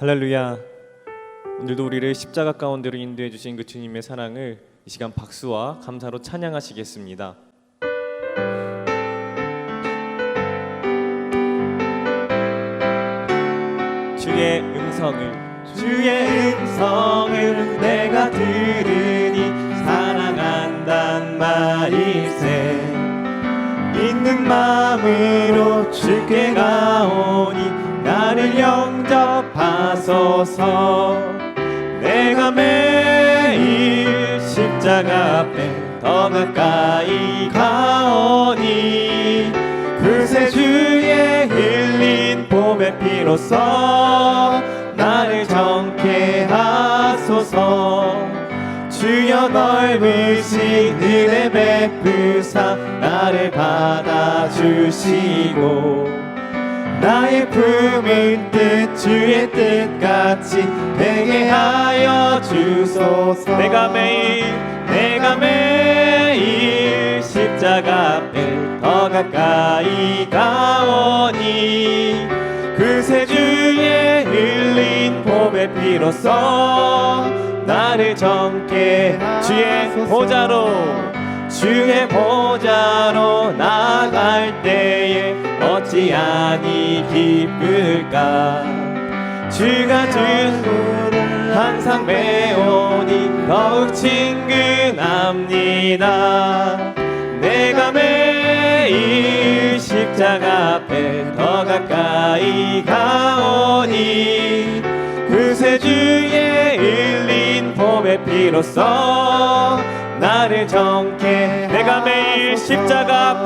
할렐루야. 오늘도 우리를 십자가 가운데로 인도해 주신 그 주님의 사랑을 이 시간 박수와 감사로 찬양하시겠습니다. 주의 음성을 내가 들으니 사랑한단 말일세. 믿는 마음으로 주께 가오니 나를 영접하소서. 내가 매일 십자가 앞에 더 가까이 가오니 그새 주의 흘린 봄의 피로써 나를 정케 하소서. 주여 넓으신 은혜 베푸사 나를 받아주시고 나의 품은 뜻 주의 뜻같이 되게 하여 주소서. 내가 매일 십자가 앞에 더 가까이 가오니 그새 주의 흘린 봄의 피로써 나를 정케 주의 보좌로 나갈 때에 어찌하니 기쁠까. 주가 주를 항상 배우니 더욱 친근합니다. 내가 매일 십자가 앞에 더 가까이 가오니 그새 주의 흘린 봄의 피로써 나를 정케. 내가 매일 십자가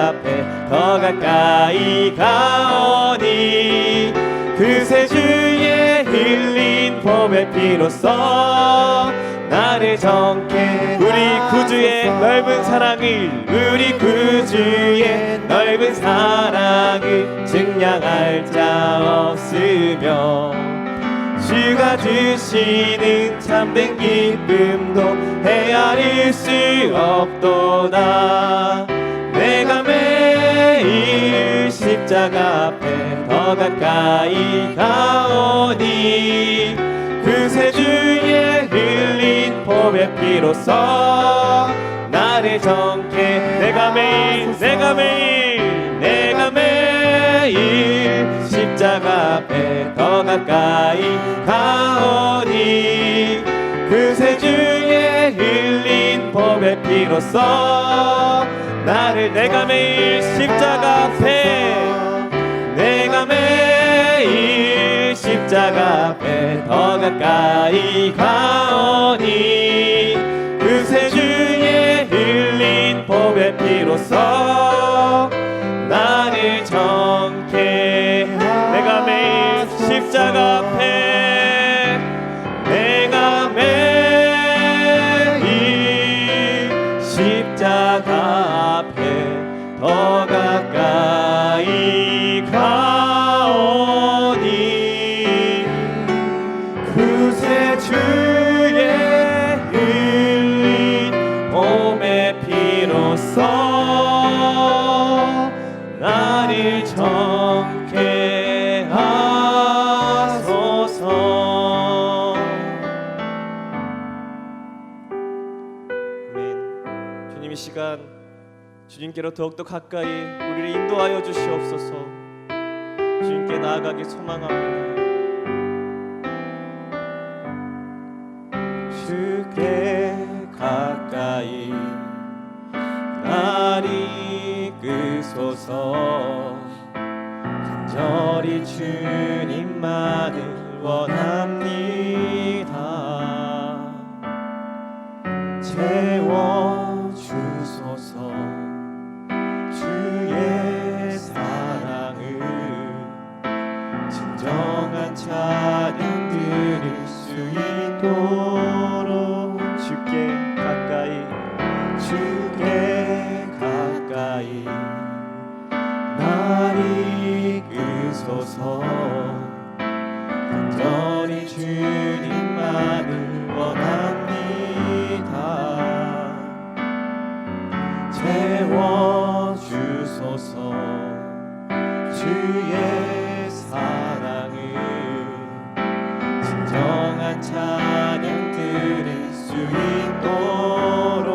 앞에 더 가까이 가오니 그새 주의 흘린 봄의 피로써 나를 정케. 우리 구주의 넓은 사랑을 증량할 자 없으며 주가 주시는 참된 기쁨도 헤아릴 수 없도다. 내가 매일 십자가 앞에 더 가까이 가오니 그새 주의 흘린 봄의 피로써 나를 정케. 내가 매일 십자가 앞에 더 가까이 가오니 그새 주의 흘린 봄의 피로써 나를. 내가 매일 십자가 앞에 더 가까이 가오니 그새 주의 흘린 봄의 피로써 나를 정케. 내가 매일 십자가 앞에 더 가까이 가오니 그새 주의 흘린 봄의 피로써 나를 정케 하소서. 아멘. 주님, 이 시간 주님께로 더욱더 가까이 우리를 인도하여 주시옵소서. 주님께 나아가기 소망합니다. 주께 가까이 날 이끄소서. 간절히 주님만을 원합니다. 채워주소서. 주의 사랑을 진정한 찬양 드릴 수 있도록 주께 가까이 날 이끄소서. 간절히 주님만을 원합니다. 채워주소서. 주의 사랑을 진정한 찬양 드릴 수 있도록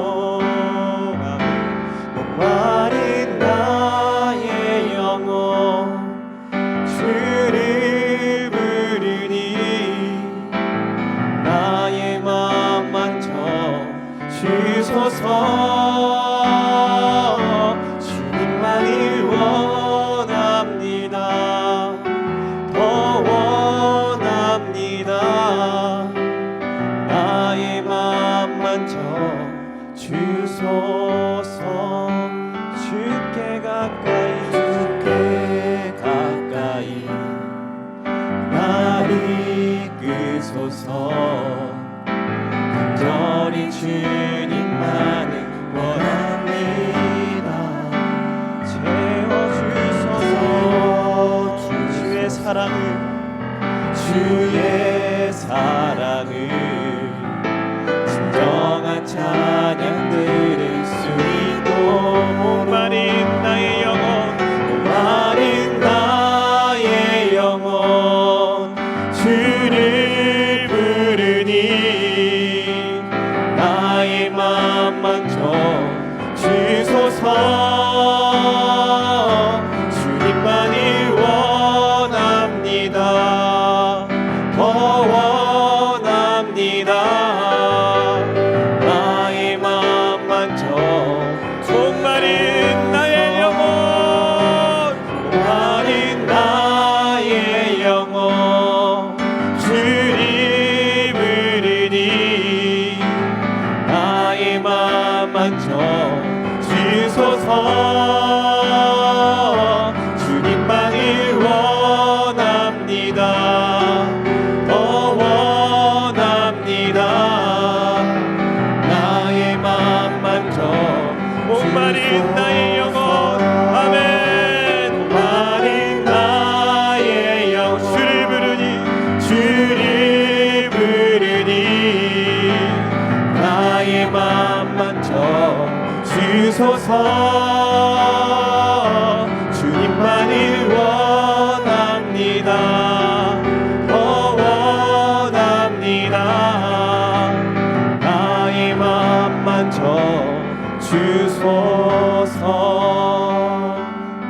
목마른 나의 영혼 주를 부르니 나의 맘 만져 주소서. 주님만을 원합니다. 더 원합니다. 나의 맘 만져 주소서. 주께 가까이 주께 가까이 나를 이끄소서. 간절히 주님만을 원합니다. 채워주소서. 주의 사랑을 진정한 찬양 들을 수 있도록 목마른 나의 영혼 목마른 나의 영혼 주를 부르니 나의 맘 만져 주소서. 주님만을 원합니다. 더 원합니다. 나의 맘 만져 목마른 나의 영혼 목마른 나의 영혼 주를 부르니 나의 맘 만져 주소서. 주님만을 원합니다. 더 원합니다. 나의 맘 만져 목마른 나의 영혼 아멘. 목마른 나의 영혼 주를 부르니 나의 맘 만져 주소서. 주님만을 원합니다. 더 원합니다. 나의 맘 만져 주소서.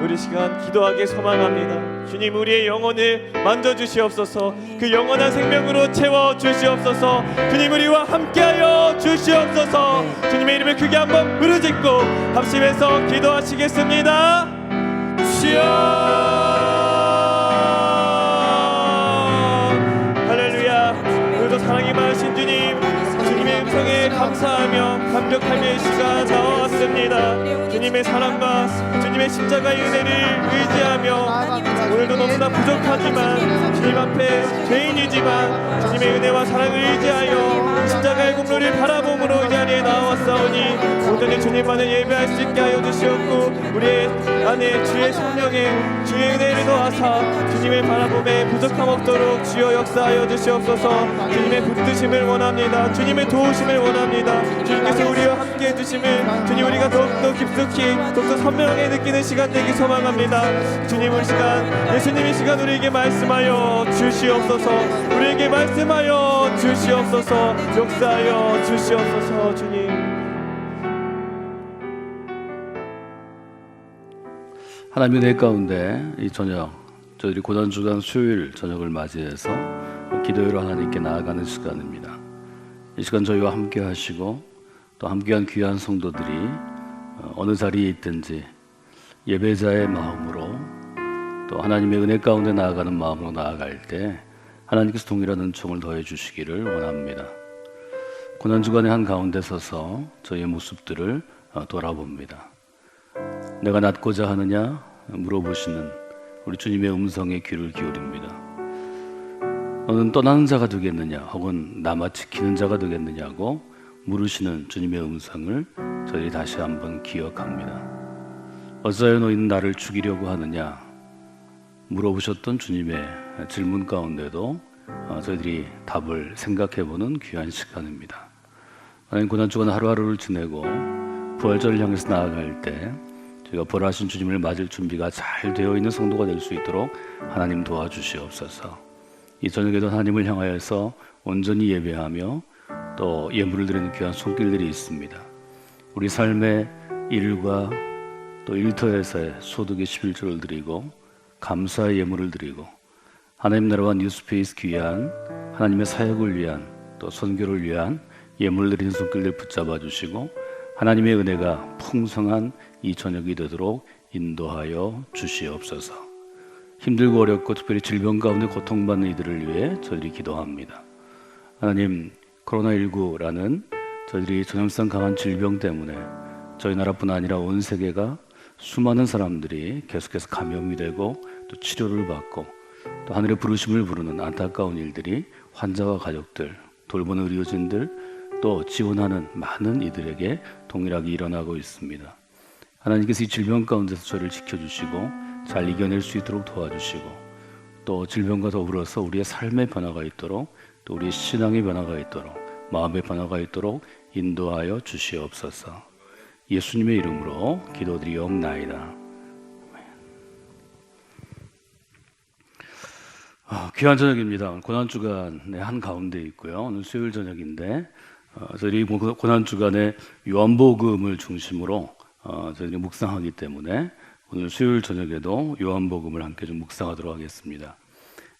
우리 시간 기도하게 소망합니다. 주님 우리의 영혼을 만져주시옵소서. 그 영원한 생명으로 채워주시옵소서. 주님 우리와 함께하여 주시옵소서. 주님의 이름을 크게 한번 부르짖고 합심해서 기도하시겠습니다. 주여 할렐루야. 오늘도 사랑이 많으신 주님 주님의 음성에 감사하며 감격하며 시간 나왔습니다. 주님의 사랑과 주님의 십자가의 은혜를 의지하며 오늘도 너무나 부족하지만 주님 앞에 죄인이지만 주님의 은혜와 사랑을 의지하여 십자가의 공로를 바라봄으로 이 자리에 나왔사오니 온전히 주님만을 예배할 수 있게 하여 주시옵고 우리의 안에 주의 성령에 주의 은혜를 더하사 주님의 바라봄에 부족함 없도록 주여 역사하여 주시옵소서. 주님의 붙드심을 원합니다. 주님의 도우심을 원합니다. 주님께서 우리와 함께 해주심을 주님 우리가 더욱더 깊숙이 더욱더 선명하게 느끼는 시간 되기 소망합니다. 주님 우리 시간 예수님이 시간 우리에게 말씀하여 주시옵소서. 우리에게 말씀하여 주시옵소서. 역사하여 주시옵소서. 주님 하나님의 은혜 가운데 이 저녁 저희들이 고난주간 수요일 저녁을 맞이해서 기도회로 하나님께 나아가는 시간입니다. 이 시간 저희와 함께 하시고 또 함께한 귀한 성도들이 어느 자리에 있든지 예배자의 마음으로 또 하나님의 은혜 가운데 나아가는 마음으로 나아갈 때 하나님께서 동일한 은총을 더해 주시기를 원합니다. 고난주간의 한가운데 서서 저희의 모습들을 돌아봅니다. 내가 낫고자 하느냐 물어보시는 우리 주님의 음성에 귀를 기울입니다. 너는 떠나는 자가 되겠느냐 혹은 남아 지키는 자가 되겠느냐고 물으시는 주님의 음성을 저희들이 다시 한번 기억합니다. 어찌하여 너희는 나를 죽이려고 하느냐 물어보셨던 주님의 질문 가운데도 저희들이 답을 생각해보는 귀한 시간입니다. 하나님 고난주간 하루하루를 지내고 부활절을 향해서 나아갈 때 저희가 벌하신 주님을 맞을 준비가 잘 되어 있는 성도가 될 수 있도록 하나님 도와주시옵소서. 이 저녁에도 하나님을 향하여서 온전히 예배하며 또 예물을 드리는 귀한 손길들이 있습니다. 우리 삶의 일과 또 일터에서의 소득의 11조를 드리고 감사의 예물을 드리고 하나님 나라와 뉴스페이스 귀한 하나님의 사역을 위한 또 선교를 위한 예물을 드리는 손길들 붙잡아 주시고 하나님의 은혜가 풍성한 이 저녁이 되도록 인도하여 주시옵소서. 힘들고 어렵고 특별히 질병 가운데 고통받는 이들을 위해 저희들이 기도합니다. 하나님, 코로나19라는 저희들이 전염성 강한 질병 때문에 저희 나라뿐 아니라 온 세계가 수많은 사람들이 계속해서 감염이 되고 또 치료를 받고 또 하늘의 부르심을 부르는 안타까운 일들이 환자와 가족들, 돌보는 의료진들 또 지원하는 많은 이들에게 동일하게 일어나고 있습니다. 하나님께서 이 질병 가운데서 저를 지켜주시고 잘 이겨낼 수 있도록 도와주시고 또 질병과 더불어서 우리의 삶의 변화가 있도록 또 우리의 신앙의 변화가 있도록 마음의 변화가 있도록 인도하여 주시옵소서. 예수님의 이름으로 기도드리옵나이다. 귀한 저녁입니다. 고난주간의 한 가운데 있고요. 오늘 수요일 저녁인데 저희들이 고난주간에 요한복음을 중심으로 저희들이 묵상하기 때문에 오늘 수요일 저녁에도 요한복음을 함께 좀 묵상하도록 하겠습니다.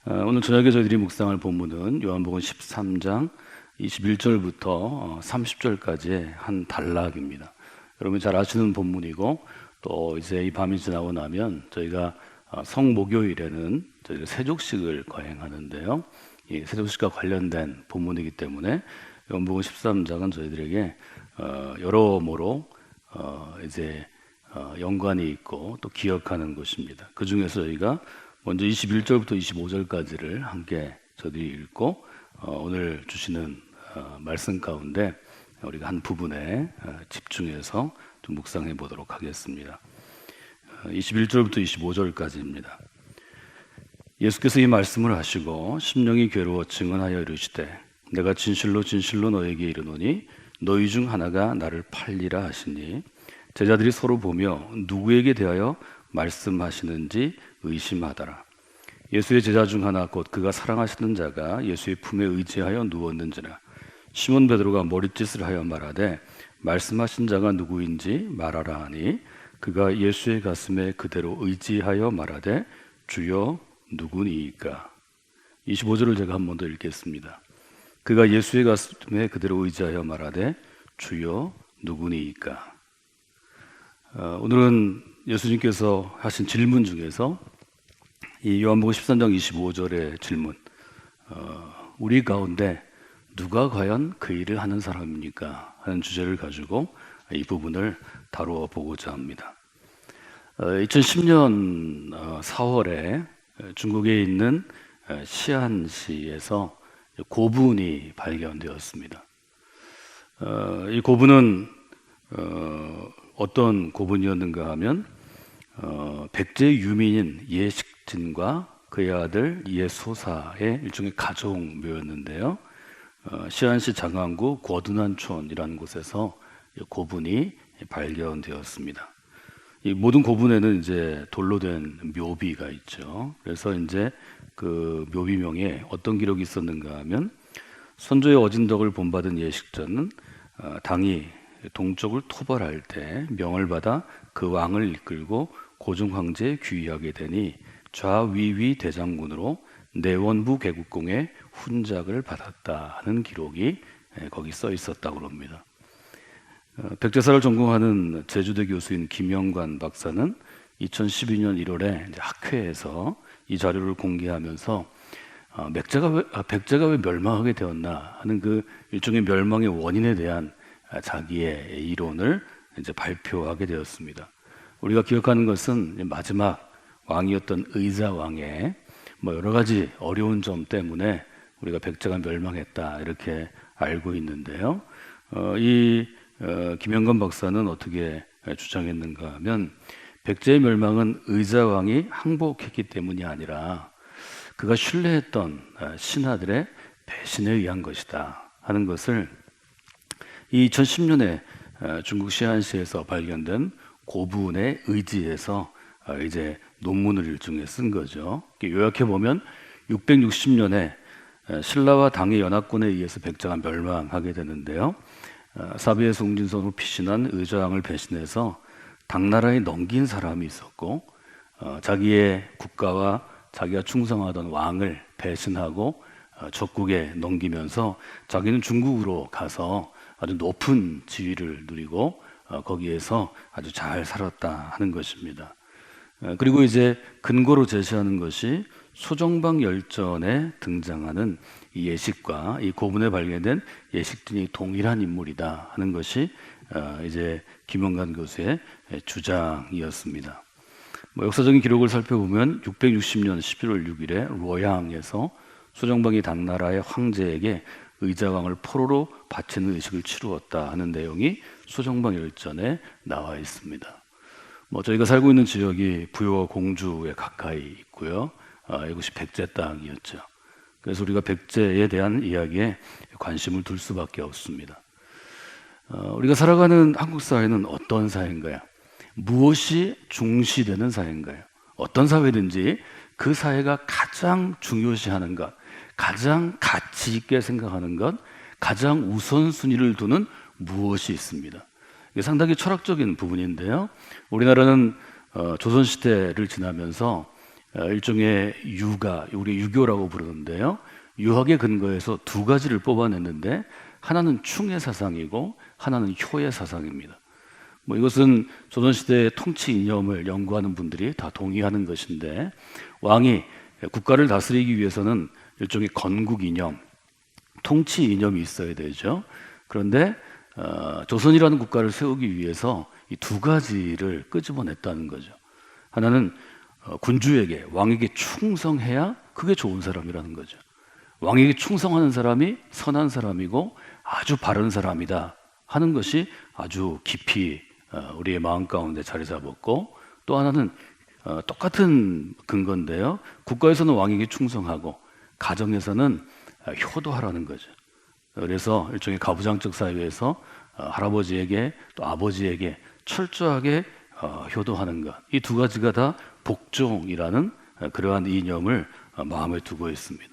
오늘 저녁에 저희들이 묵상할 본문은 요한복음 13장 21절부터 30절까지의 한 단락입니다. 여러분 잘 아시는 본문이고 또 이제 이 밤이 지나고 나면 저희가 성목요일에는 저희가 세족식을 거행하는데요. 이 세족식과 관련된 본문이기 때문에 요한복음 13장은 저희들에게 여러모로 이제 연관이 있고 또 기억하는 것입니다. 그 중에서 저희가 먼저 21절부터 25절까지를 함께 저희들이 읽고 오늘 주시는 말씀 가운데 우리가 한 부분에 집중해서 좀 묵상해 보도록 하겠습니다. 21절부터 25절까지입니다. 예수께서 이 말씀을 하시고 심령이 괴로워 증언하여 이르시되 내가 진실로 진실로 너에게 이르노니 너희 중 하나가 나를 팔리라 하시니 제자들이 서로 보며 누구에게 대하여 말씀하시는지 의심하더라. 예수의 제자 중 하나 곧 그가 사랑하시는 자가 예수의 품에 의지하여 누웠는지라. 시몬 베드로가 머릿짓을 하여 말하되 말씀하신 자가 누구인지 말하라 하니 그가 예수의 가슴에 그대로 의지하여 말하되 주여 누구니이까. 25절을 제가 한 번 더 읽겠습니다. 그가 예수의 가슴에 그대로 의지하여 말하되 주여 누구니이까. 오늘은 예수님께서 하신 질문 중에서 이 요한복음 13장 25절의 질문, 우리 가운데 누가 과연 그 일을 하는 사람입니까? 하는 주제를 가지고 이 부분을 다루어 보고자 합니다. 2010년 4월에 중국에 있는 시안시에서 고분이 발견되었습니다. 이 고분은 어떤 고분이었는가 하면 백제 유민인 예식진과 그의 아들 예소사의 일종의 가족묘였는데요. 시안시 장안구 거둔안촌이라는 곳에서 고분이 발견되었습니다. 이 모든 고분에는 이제 돌로 된 묘비가 있죠. 그래서 이제 그 묘비명에 어떤 기록이 있었는가 하면 선조의 어진덕을 본받은 예식전은 당이 동쪽을 토벌할 때 명을 받아 그 왕을 이끌고 고종 황제에 귀의하게 되니 좌위위 대장군으로 내원부 개국공의 훈작을 받았다 하는 기록이 거기 써 있었다고 합니다. 백제사를 전공하는 제주대 교수인 김영관 박사는 2012년 1월에 이제 학회에서 이 자료를 공개하면서 백제가 왜 멸망하게 되었나 하는 그 일종의 멸망의 원인에 대한 자기의 이론을 이제 발표하게 되었습니다. 우리가 기억하는 것은 마지막 왕이었던 의자왕의 뭐 여러 가지 어려운 점 때문에 우리가 백제가 멸망했다 이렇게 알고 있는데요. 김영건 박사는 어떻게 주장했는가 하면 백제의 멸망은 의자왕이 항복했기 때문이 아니라 그가 신뢰했던 신하들의 배신에 의한 것이다 하는 것을 이 2010년에 중국 시안시에서 발견된 고분에 의지해서 이제 논문을 일종의 쓴 거죠. 요약해 보면 660년에 신라와 당의 연합군에 의해서 백제가 멸망하게 되는데요. 사비에서 웅진선으로 피신한 의저항을 배신해서 당나라에 넘긴 사람이 있었고, 자기의 국가와 자기가 충성하던 왕을 배신하고 적국에 넘기면서 자기는 중국으로 가서 아주 높은 지위를 누리고 거기에서 아주 잘 살았다 하는 것입니다. 그리고 이제 근거로 제시하는 것이 소정방 열전에 등장하는 이 예식과 이 고분에 발견된 예식진이 동일한 인물이다 하는 것이 이제 김영관 교수의 주장이었습니다. 역사적인 기록을 살펴보면 660년 11월 6일에 로양에서 소정방이 당나라의 황제에게 의자왕을 포로로 바치는 의식을 치루었다 하는 내용이 소정방 열전에 나와 있습니다. 저희가 살고 있는 지역이 부여와 공주에 가까이 있고요. 이곳이 백제 땅이었죠. 그래서 우리가 백제에 대한 이야기에 관심을 둘 수밖에 없습니다. 우리가 살아가는 한국 사회는 어떤 사회인가요? 무엇이 중시되는 사회인가요? 어떤 사회든지 그 사회가 가장 중요시하는 것, 가장 가치 있게 생각하는 것, 가장 우선순위를 두는 무엇이 있습니다. 이게 상당히 철학적인 부분인데요. 우리나라는 조선시대를 지나면서 일종의 유가, 우리 유교라고 부르는데요. 유학의 근거에서 두 가지를 뽑아냈는데 하나는 충의 사상이고 하나는 효의 사상입니다. 이것은 조선시대의 통치 이념을 연구하는 분들이 다 동의하는 것인데, 왕이 국가를 다스리기 위해서는 일종의 건국 이념, 통치 이념이 있어야 되죠. 그런데 조선이라는 국가를 세우기 위해서 이 두 가지를 끄집어냈다는 거죠. 하나는 군주에게, 왕에게 충성해야 그게 좋은 사람이라는 거죠. 왕에게 충성하는 사람이 선한 사람이고 아주 바른 사람이다 하는 것이 아주 깊이 우리의 마음 가운데 자리 잡았고, 또 하나는 똑같은 근거인데요. 국가에서는 왕에게 충성하고 가정에서는 효도하라는 거죠. 그래서 일종의 가부장적 사회에서 할아버지에게 또 아버지에게 철저하게 효도하는 것, 이 두 가지가 다 복종이라는 그러한 이념을 마음에 두고 있습니다.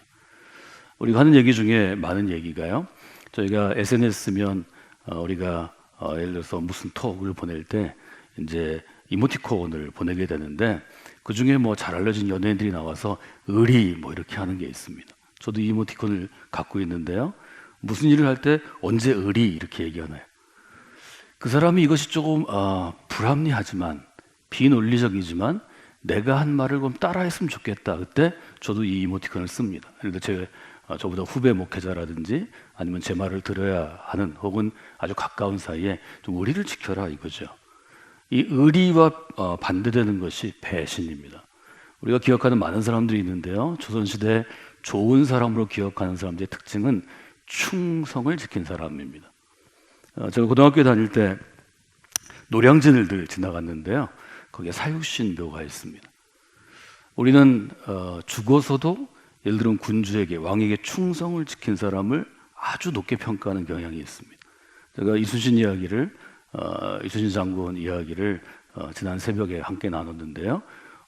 우리가 하는 얘기 중에 많은 얘기가요, 저희가 SNS면 우리가 예를 들어서 무슨 톡을 보낼 때 이제 이모티콘을 보내게 되는데, 그 중에 잘 알려진 연예인들이 나와서 의리 이렇게 하는 게 있습니다. 저도 이모티콘을 갖고 있는데요. 무슨 일을 할 때 언제 의리 이렇게 얘기하나요? 그 사람이 이것이 조금 불합리하지만, 비논리적이지만 내가 한 말을 좀 따라했으면 좋겠다. 그때 저도 이 이모티콘을 씁니다. 예를 들어 저보다 후배 목회자라든지 아니면 제 말을 들어야 하는, 혹은 아주 가까운 사이에 좀 의리를 지켜라 이거죠. 이 의리와 반대되는 것이 배신입니다. 우리가 기억하는 많은 사람들이 있는데요. 조선시대 좋은 사람으로 기억하는 사람들의 특징은 충성을 지킨 사람입니다. 제가 고등학교에 다닐 때 노량진을 늘 지나갔는데요. 거기에 사육신 묘가 있습니다. 우리는 죽어서도 예를 들면 군주에게, 왕에게 충성을 지킨 사람을 아주 높게 평가하는 경향이 있습니다. 제가 이순신 장군 이야기를 지난 새벽에 함께 나눴는데요.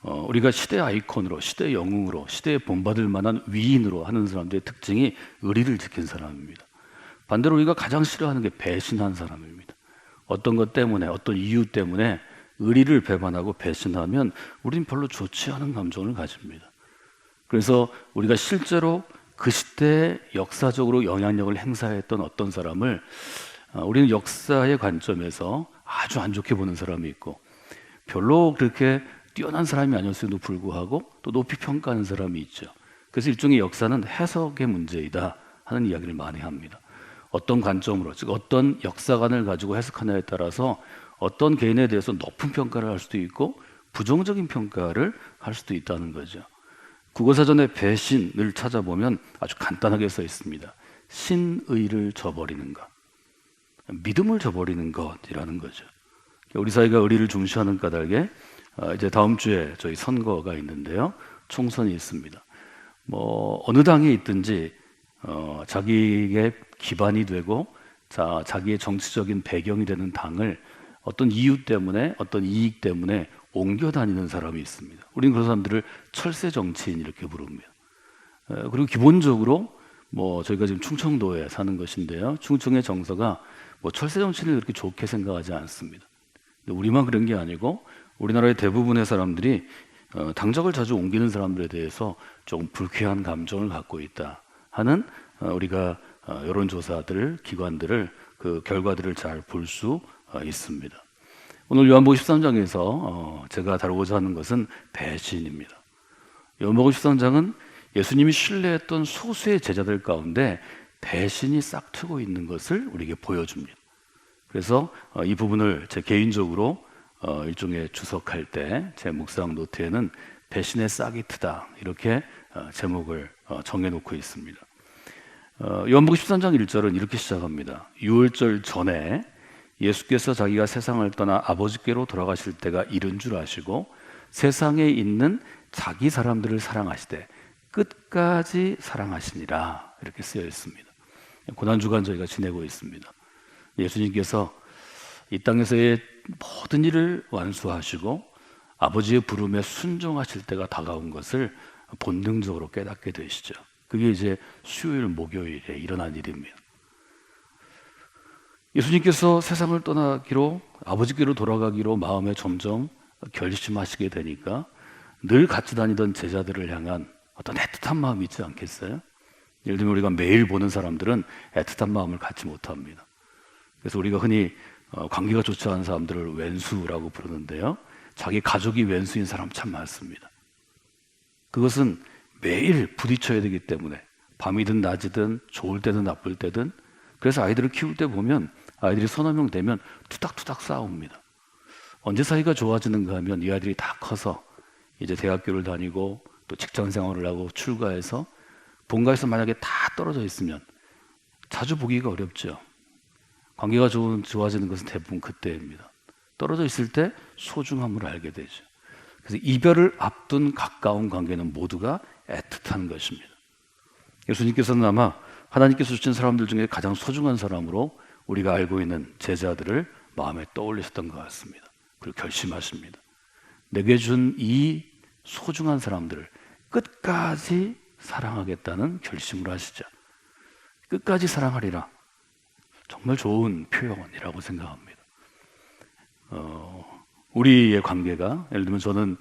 우리가 시대의 아이콘으로, 시대의 영웅으로, 시대에 본받을 만한 위인으로 하는 사람들의 특징이 의리를 지킨 사람입니다. 반대로 우리가 가장 싫어하는 게 배신한 사람입니다. 어떤 것 때문에, 어떤 이유 때문에 의리를 배반하고 배신하면 우리는 별로 좋지 않은 감정을 가집니다. 그래서 우리가 실제로 그 시대에 역사적으로 영향력을 행사했던 어떤 사람을 우리는 역사의 관점에서 아주 안 좋게 보는 사람이 있고, 별로 그렇게 뛰어난 사람이 아니었음에도 불구하고 또 높이 평가하는 사람이 있죠. 그래서 일종의 역사는 해석의 문제이다 하는 이야기를 많이 합니다. 어떤 관점으로, 즉 어떤 역사관을 가지고 해석하냐에 따라서 어떤 개인에 대해서 높은 평가를 할 수도 있고 부정적인 평가를 할 수도 있다는 거죠. 국어사전에 배신을 찾아보면 아주 간단하게 써 있습니다. 신의를 저버리는 것, 믿음을 저버리는 것이라는 거죠. 우리 사회가 의리를 중시하는 까닭에 이제 다음 주에 저희 선거가 있는데요. 총선이 있습니다. 어느 당에 있든지 자기의 기반이 되고 자기의 정치적인 배경이 되는 당을 어떤 이유 때문에, 어떤 이익 때문에 옮겨 다니는 사람이 있습니다. 우리는 그런 사람들을 철새 정치인 이렇게 부릅니다. 그리고 기본적으로 저희가 지금 충청도에 사는 것인데요. 충청의 정서가 철새 정치인을 그렇게 좋게 생각하지 않습니다. 근데 우리만 그런 게 아니고 우리나라의 대부분의 사람들이 당적을 자주 옮기는 사람들에 대해서 조금 불쾌한 감정을 갖고 있다 하는 우리가 여론조사들, 기관들을 그 결과들을 잘 볼 수 있습니다. 오늘 요한복음 13장에서 제가 다루고자 하는 것은 배신입니다. 요한복음 13장은 예수님이 신뢰했던 소수의 제자들 가운데 배신이 싹트고 있는 것을 우리에게 보여줍니다. 그래서 이 부분을 제 개인적으로 일종의 주석할 때 제 묵상 노트에는 배신의 싹이 트다 이렇게 제목을 정해놓고 있습니다. 요한복음 13장 1절은 이렇게 시작합니다. 유월절 전에 예수께서 자기가 세상을 떠나 아버지께로 돌아가실 때가 이른 줄 아시고 세상에 있는 자기 사람들을 사랑하시되 끝까지 사랑하시니라 이렇게 쓰여 있습니다. 고난주간 저희가 지내고 있습니다. 예수님께서 이 땅에서의 모든 일을 완수하시고 아버지의 부름에 순종하실 때가 다가온 것을 본능적으로 깨닫게 되시죠. 그게 이제 수요일, 목요일에 일어난 일입니다. 예수님께서 세상을 떠나기로 아버지께로 돌아가기로 마음에 점점 결심하시게 되니까 늘 같이 다니던 제자들을 향한 어떤 애틋한 마음이 있지 않겠어요? 예를 들면 우리가 매일 보는 사람들은 애틋한 마음을 갖지 못합니다. 그래서 우리가 흔히 관계가 좋지 않은 사람들을 왼수라고 부르는데요. 자기 가족이 왼수인 사람 참 많습니다. 그것은 매일 부딪혀야 되기 때문에 밤이든 낮이든 좋을 때든 나쁠 때든 그래서 아이들을 키울 때 보면 아이들이 서너 명 되면 투닥투닥 싸웁니다. 언제 사이가 좋아지는가 하면 이 아이들이 다 커서 이제 대학교를 다니고 또 직장 생활을 하고 출가해서 본가에서 만약에 다 떨어져 있으면 자주 보기가 어렵죠. 관계가 좋아지는 것은 대부분 그때입니다. 떨어져 있을 때 소중함을 알게 되죠. 그래서 이별을 앞둔 가까운 관계는 모두가 애틋한 것입니다. 예수님께서는 아마 하나님께서 주신 사람들 중에 가장 소중한 사람으로 우리가 알고 있는 제자들을 마음에 떠올리셨던 것 같습니다. 그리고 결심하십니다. 내게 준 이 소중한 사람들을 끝까지 사랑하겠다는 결심을 하시죠. 끝까지 사랑하리라. 정말 좋은 표현이라고 생각합니다. 우리의 관계가 예를 들면 저는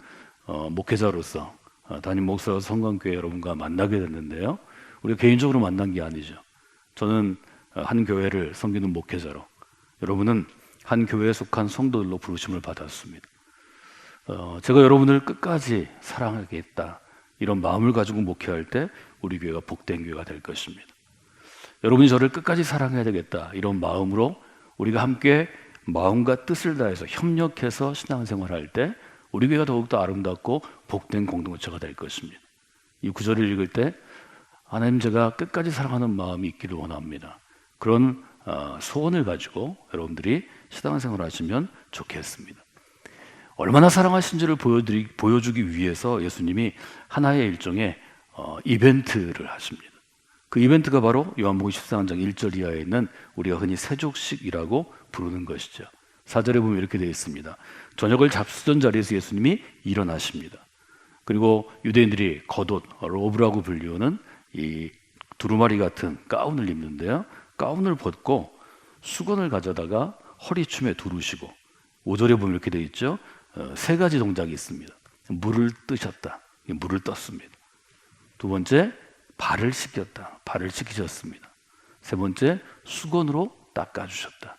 목회자로서 담임 목사 성광교회 여러분과 만나게 됐는데요. 우리가 개인적으로 만난 게 아니죠. 저는 한 교회를 섬기는 목회자로, 여러분은 한 교회에 속한 성도들로 부르심을 받았습니다. 제가 여러분을 끝까지 사랑하겠다 이런 마음을 가지고 목회할 때 우리 교회가 복된 교회가 될 것입니다. 여러분이 저를 끝까지 사랑해야 되겠다 이런 마음으로 우리가 함께 마음과 뜻을 다해서 협력해서 신앙생활할 때 우리 교회가 더욱더 아름답고 복된 공동체가 될 것입니다. 이 구절을 읽을 때 하나님, 제가 끝까지 사랑하는 마음이 있기를 원합니다. 그런 소원을 가지고 여러분들이 신앙생활을 하시면 좋겠습니다. 얼마나 사랑하신지를 보여주기 위해서 예수님이 하나의 일종의 이벤트를 하십니다. 그 이벤트가 바로 요한복음 14장 1절 이하에 있는 우리가 흔히 세족식이라고 부르는 것이죠. 4절에 보면 이렇게 되어 있습니다. 저녁을 잡수던 자리에서 예수님이 일어나십니다. 그리고 유대인들이 겉옷, 로브라고 불리우는 이 두루마리 같은 가운을 입는데요. 가운을 벗고 수건을 가져다가 허리춤에 두르시고 5절에 보면 이렇게 되어 있죠. 세 가지 동작이 있습니다. 물을 뜨셨다. 물을 떴습니다. 두 번째, 발을 씻겼다. 발을 씻기셨습니다. 세 번째, 수건으로 닦아주셨다.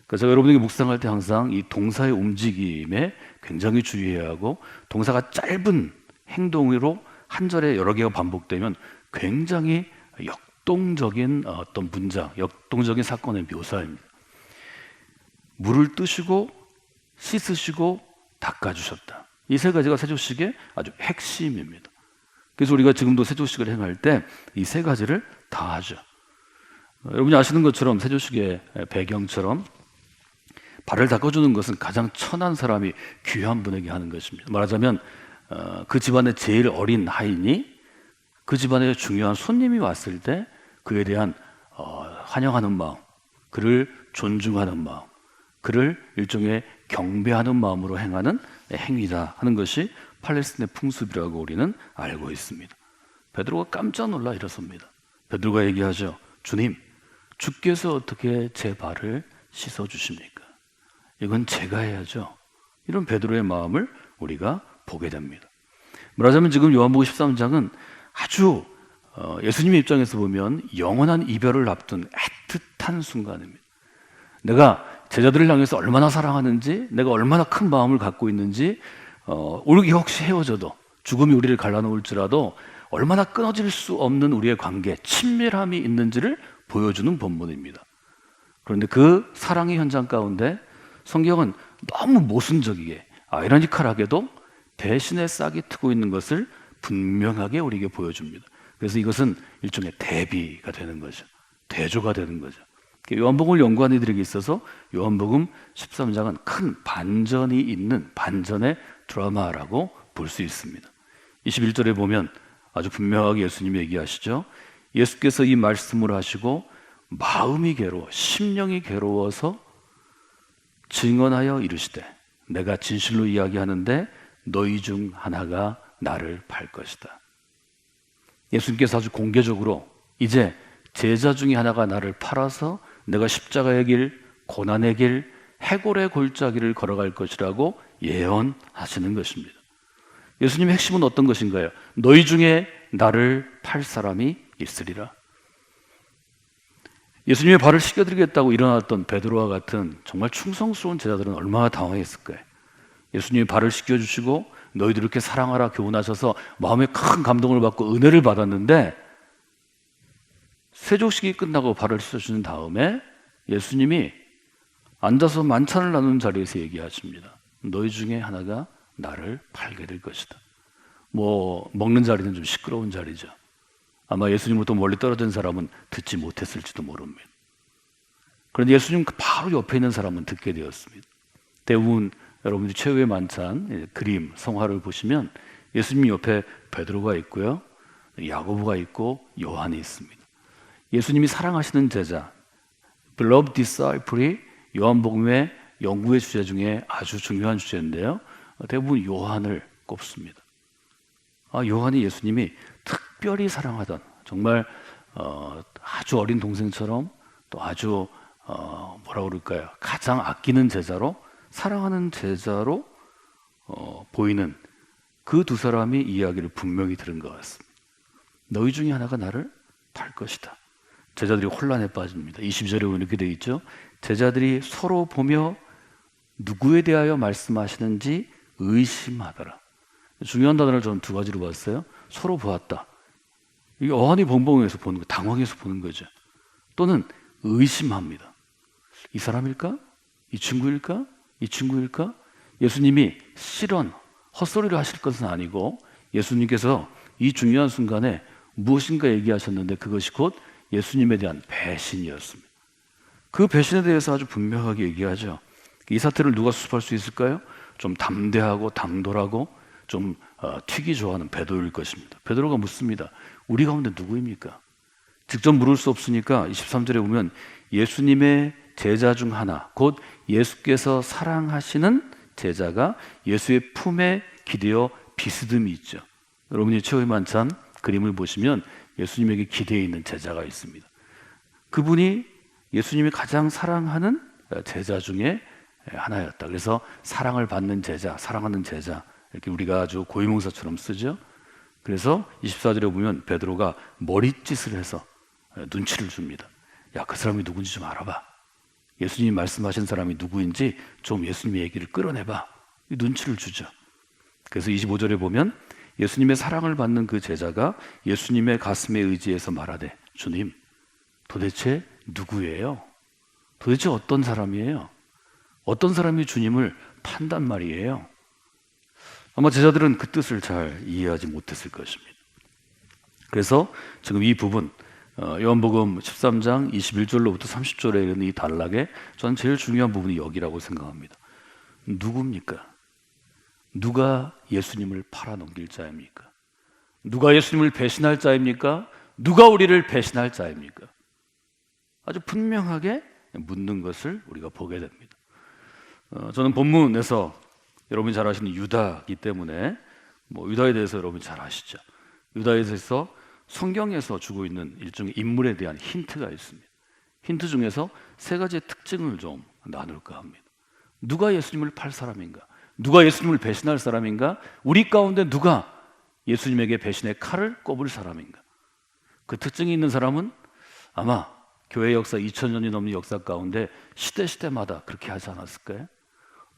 그래서 제가 여러분에게 묵상할 때 항상 이 동사의 움직임에 굉장히 주의해야 하고, 동사가 짧은 행동으로 한 절에 여러 개가 반복되면 굉장히 역동적인 어떤 문장, 역동적인 사건의 묘사입니다. 물을 뜨시고 씻으시고 닦아주셨다. 이 세 가지가 세조식의 아주 핵심입니다. 그래서 우리가 지금도 세조식을 행할 때 이 세 가지를 다 하죠. 여러분이 아시는 것처럼 세조식의 배경처럼 발을 닦아주는 것은 가장 천한 사람이 귀한 분에게 하는 것입니다. 말하자면 그 집안의 제일 어린 아이니 그 집안에 중요한 손님이 왔을 때 그에 대한 환영하는 마음, 그를 존중하는 마음, 그를 일종의 경배하는 마음으로 행하는 행위다 하는 것이 팔레스틴의 풍습이라고 우리는 알고 있습니다. 베드로가 깜짝 놀라 일어섭니다. 베드로가 얘기하죠. 주님, 주께서 어떻게 제 발을 씻어주십니까? 이건 제가 해야죠. 이런 베드로의 마음을 우리가 보게 됩니다. 말하자면 지금 요한복음 13장은 아주 예수님의 입장에서 보면 영원한 이별을 앞둔 애틋한 순간입니다. 내가 제자들을 향해서 얼마나 사랑하는지, 내가 얼마나 큰 마음을 갖고 있는지, 우리 혹시 헤어져도 죽음이 우리를 갈라놓을지라도 얼마나 끊어질 수 없는 우리의 관계, 친밀함이 있는지를 보여주는 본문입니다. 그런데 그 사랑의 현장 가운데 성경은 너무 모순적이게, 아이러니컬하게도 배신의 싹이 트고 있는 것을 분명하게 우리에게 보여줍니다. 그래서 이것은 일종의 대비가 되는 거죠. 대조가 되는 거죠. 요한복음을 연구하는 이들에게 있어서 요한복음 13장은 큰 반전이 있는 반전의 드라마라고 볼 수 있습니다. 21절에 보면 아주 분명하게 예수님이 얘기하시죠. 예수께서 이 말씀을 하시고 마음이 괴로워 심령이 괴로워서 증언하여 이르시되 내가 진실로 이야기하는데 너희 중 하나가 나를 팔 것이다. 예수님께서 아주 공개적으로 이제 제자 중에 하나가 나를 팔아서 내가 십자가의 길, 고난의 길, 해골의 골짜기를 걸어갈 것이라고 예언하시는 것입니다. 예수님의 핵심은 어떤 것인가요? 너희 중에 나를 팔 사람이 있으리라. 예수님의 발을 씻겨드리겠다고 일어났던 베드로와 같은 정말 충성스러운 제자들은 얼마나 당황했을까요? 예수님이 발을 씻겨주시고 너희들 이렇게 사랑하라 교훈하셔서 마음에 큰 감동을 받고 은혜를 받았는데 세족식이 끝나고 발을 씻어주는 다음에 예수님이 앉아서 만찬을 나누는 자리에서 얘기하십니다. 너희 중에 하나가 나를 팔게 될 것이다. 먹는 자리는 좀 시끄러운 자리죠. 아마 예수님으로부터 멀리 떨어진 사람은 듣지 못했을지도 모릅니다. 그런데 예수님 바로 옆에 있는 사람은 듣게 되었습니다. 대부분 여러분들이 최후의 만찬, 그림, 성화를 보시면 예수님 옆에 베드로가 있고요, 야고보가 있고 요한이 있습니다. 예수님이 사랑하시는 제자, beloved disciple이 요한복음의 연구의 주제 중에 아주 중요한 주제인데요. 대부분 요한을 꼽습니다. 요한이 예수님이 특별히 사랑하던 정말 아주 어린 동생처럼 또 아주 뭐라고 그럴까요? 가장 아끼는 제자로 사랑하는 제자로 보이는 그 두 사람이 이야기를 분명히 들은 것 같습니다. 너희 중에 하나가 나를 팔 것이다. 제자들이 혼란에 빠집니다. 22절에 보면 이렇게 되어 있죠. 제자들이 서로 보며 누구에 대하여 말씀하시는지 의심하더라. 중요한 단어를 저는 두 가지로 봤어요. 서로 보았다. 이게 어안이 벙벙해서 보는 거, 당황해서 보는 거죠. 또는 의심합니다. 이 사람일까? 이 친구일까? 이 친구일까? 예수님이 실언, 헛소리를 하실 것은 아니고 예수님께서 이 중요한 순간에 무엇인가 얘기하셨는데 그것이 곧 예수님에 대한 배신이었습니다. 그 배신에 대해서 아주 분명하게 얘기하죠. 이 사태를 누가 수습할 수 있을까요? 좀 담대하고 당돌하고 좀 튀기 좋아하는 베드로일 것입니다. 베드로가 묻습니다. 우리 가운데 누구입니까? 직접 물을 수 없으니까 23절에 보면 예수님의 제자 중 하나, 곧 예수께서 사랑하시는 제자가 예수의 품에 기대어 비스듬히 있죠. 여러분이 최후의 만찬 그림을 보시면 예수님에게 기대어 있는 제자가 있습니다. 그분이 예수님이 가장 사랑하는 제자 중에 하나였다. 그래서 사랑을 받는 제자, 사랑하는 제자 이렇게 우리가 아주 고유명사처럼 쓰죠. 그래서 24절에 보면 베드로가 머릿짓을 해서 눈치를 줍니다. 야, 그 사람이 누군지 좀 알아봐. 예수님이 말씀하신 사람이 누구인지 좀 예수님의 얘기를 끌어내봐. 눈치를 주죠. 그래서 25절에 보면 예수님의 사랑을 받는 그 제자가 예수님의 가슴에 의지해서 말하되 주님, 도대체 누구예요? 도대체 어떤 사람이에요? 어떤 사람이 주님을 판단 말이에요? 아마 제자들은 그 뜻을 잘 이해하지 못했을 것입니다. 그래서 지금 이 부분 요한복음 13장 21절로부터 30절에 이르는 이 단락에 저는 제일 중요한 부분이 여기라고 생각합니다. 누굽니까? 누가 예수님을 팔아넘길 자입니까? 누가 예수님을 배신할 자입니까? 누가 우리를 배신할 자입니까? 아주 분명하게 묻는 것을 우리가 보게 됩니다. 저는 본문에서 여러분이 잘 아시는 유다이기 때문에 유다에 대해서 여러분이 잘 아시죠. 유다에 대해서 성경에서 주고 있는 일종의 인물에 대한 힌트가 있습니다. 힌트 중에서 세 가지의 특징을 좀 나눌까 합니다. 누가 예수님을 팔 사람인가? 누가 예수님을 배신할 사람인가? 우리 가운데 누가 예수님에게 배신의 칼을 꼽을 사람인가? 그 특징이 있는 사람은 아마 교회 역사 2000년이 넘는 역사 가운데 시대마다 그렇게 하지 않았을까요?